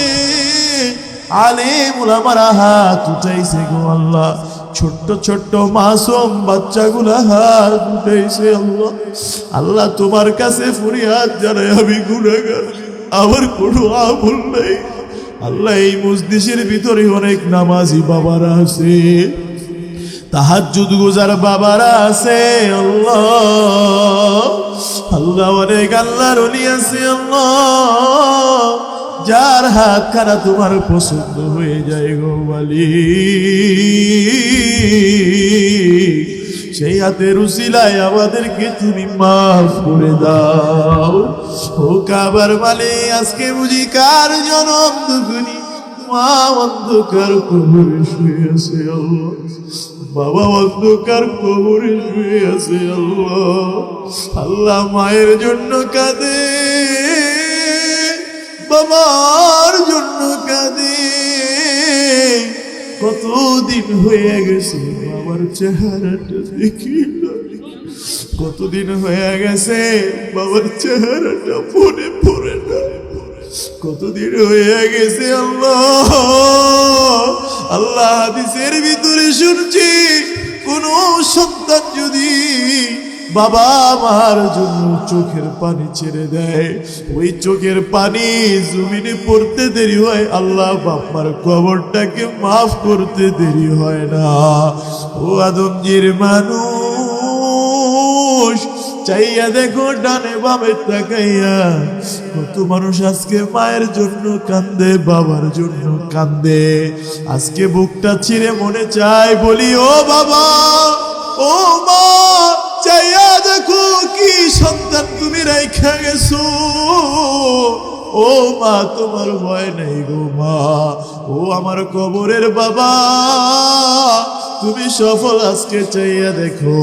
আলেম উলামারা হাত উঠাইছে গো আল্লাহ। ছোট্ট ছোট্ট মাসুম বাচ্চাগুলা হাত উঠাইছে আল্লাহ। আল্লাহ তোমার কাছে ফরিয়াদ জানাই, আমি গুনাহগার, আমার কোনো আমল নাই আল্লাহ। এই মজলিসের ভিতরে অনেক নামাজি বাবারা আছে, তাহাজ্জুদ গুজার বাবারা আছে আল্লাহ। আল্লাহ অনেক আল্লাহর ওলি আছে আল্লাহ, যার হাত খানা তোমার পছন্দ হয়ে যায় গো মালিক। সেই হাতের উসিলায় আমাদেরকে তুমি মাফ করে দাও ও কাবার মালিক। আজকে বুঝি কার জনম দুগুনি, মা অন্ধকার কবরে শুয়ে আছে আল্লাহ, বাবা অন্ধকার কবরে শুয়ে আছে আল্লাহ। আল্লাহ মায়ের জন্য কাঁদে, বাবার জন্য কাঁদে, কতদিন হয়ে গেছে বাবার চেহারাটা দেখি না, কতদিন হয়ে গেছে বাবার চেহারাটা পড়ে পড়ে না, কতদিন হয়ে গেছে আল্লাহ। আল্লাহ হাদিসের ভিতরে শুনছি, কোন সন্তান যদি বাবা মার জন্য চোখের পানি ছেড়ে দেয়, ওই চোখের পানি জমিনে পড়তে দেরি হয়, আল্লাহ বাপার কবরটাকে মাফ করতে দেরি হয় না। ও আদমজির মানুষ, চাইয়া দেখো ডানে বামে তাকাইয়া, কত মানুষ আজকে মায়ের জন্য কান্দে, বাবার জন্য কান্দে। আজকে বুকটা ছিঁড়ে মনে চায় বলি, ও বাবা, ও মা, চাইয়া দেখো কি সন্তান তুমি রাইখা গেছো। ও মা, তোমার ভয় নেই গো মা, ও আমার কবরের বাবা, তুমি সফল। আজকে চাইয়া দেখো,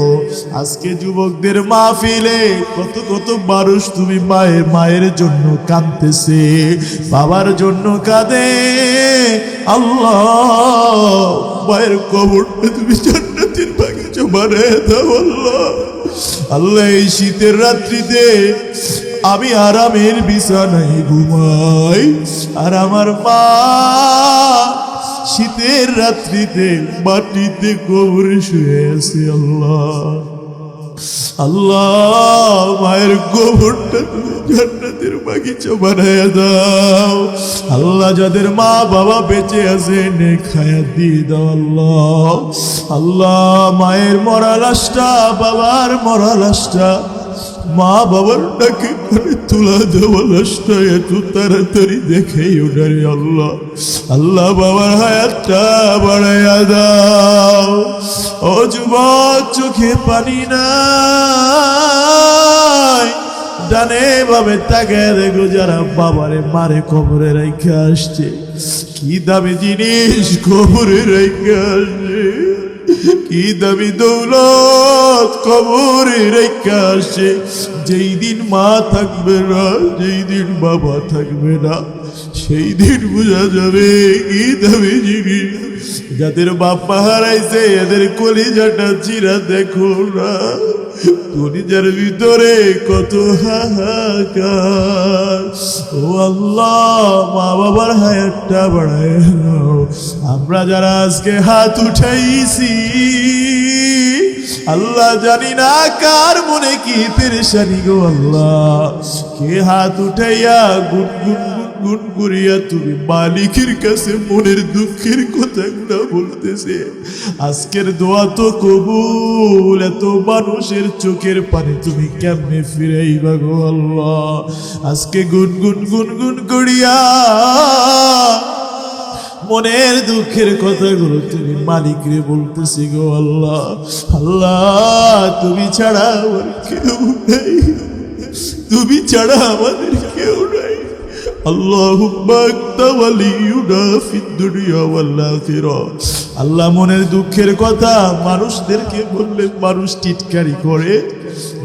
আজকে যুবকদের মাহফিলে কত কত মানুষ তুমি মায়ের জন্য কাঁদতেছে, বাবার জন্য কাঁদে। আল্লাহ মায়ের কবরটা তুমি জান্নাতের বাগিচা বানায় দাও আল্লাহ। আল্লাহ এই শীতের রাত্রিতে আমি আরামের বিছানায় ঘুমাই, আর আমার মা শীতের রাত্রিতে মাটিতে কবরে শুয়ে আছে আল্লাহ। আল্লাহ মায়ের কবরটা তুমি জান্নাতের বাগিচা বানায়া দাও আল্লাহ। যাদের মা বাবা বেঁচে আছে নেক হায়াত দিয়ে দাও আল্লাহ। আল্লাহ মায়ের মরা লাশটা, বাবার মরা লাশটা, মা বাবার ডাকে করে তুলা দেওয়া লাশটা এত তাড়াতাড়ি দেখেই ওঠারে আল্লাহ। আল্লাহ বাবার হায়াতটা বাড়াইয়া দাও। ও যুবক, চোখে পানি নাই, ডানে বামে তাকায় দেখো যারা বাবারে মারে কবরে রাইখা আসছে, কি দামি জিনিস কবরে রাইখা আসছে, কি দামি দৌলত কবরে রেখা আসে। যেই দিন মা থাকবে না, যেই দিন বাবা থাকবে না, সেই দিন বোঝা যাবে কি দামি জিনিস। যাদের বাপ্পা হারাইছে এদের কলিজাটা চিরা দেখো না, কলিজার ভিতরে কত হাহাকার। ও আল্লাহ, মা বাবার হায়াতটা বাড়ায় দাও। আমরা যারা আজকে হাত উঠাইছি আল্লাহ, জানি না কার মনে কি পেরেশানি গো আল্লাহ। কে হাত উঠাইয়া গুনগুন গুন করিয়া তুমি মালিকের কাছে মনের দুঃখের কথাগুলো বলতেছে। আজকের দোয়া তো কবুল, এত মানুষের চোখের পানি তুমি কেমনে ফিরাইবা গো আল্লাহ। আজকে গুনগুন গুনগুন করিয়া মনের দুঃখের কথাগুলো তুমি মালিকরে বলতেছি গো আল্লাহ। আল্লাহ তুমি ছাড়া আমার কেউ নাই, তুমি ছাড়া আমাদের কেউ নাই। আল্লাহুম্মা আনতা ওয়ালিয়ুনা ফিদ দুনিয়া ওয়াল আখিরা। আল্লাহ মনের দুঃখের কথা মানুষদেরকে বললে মানুষ টিটকারি করে,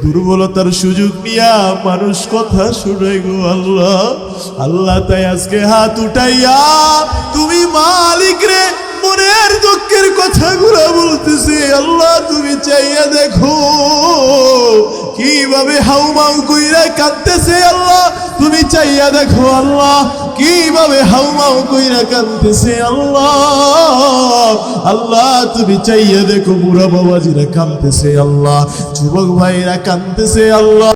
দুর্বলতার সুযোগ নিয়া মানুষ কথা শুনে গো আল্লাহ। আল্লাহ তাই আজকে হাত উঠাইয়া তুমি মালিক রে মনের দুঃখের কথাগুলো বলতেছি। আল্লাহ তুমি চাইয়া দেখো কিভাবে হাউমাউ কইরা কাঁদতেছে। আল্লাহ তুমি চাইয়া দেখো আল্লাহ কিভাবে হাউমাউ কইরা কাঁদতেছে। আল্লাহ আল্লাহ তুমি চাইয়া দেখো বুড়া বাবাজিরা কাঁদতেছে, আল্লাহ যুবক ভাইরা কাঁদতেছে। আল্লাহ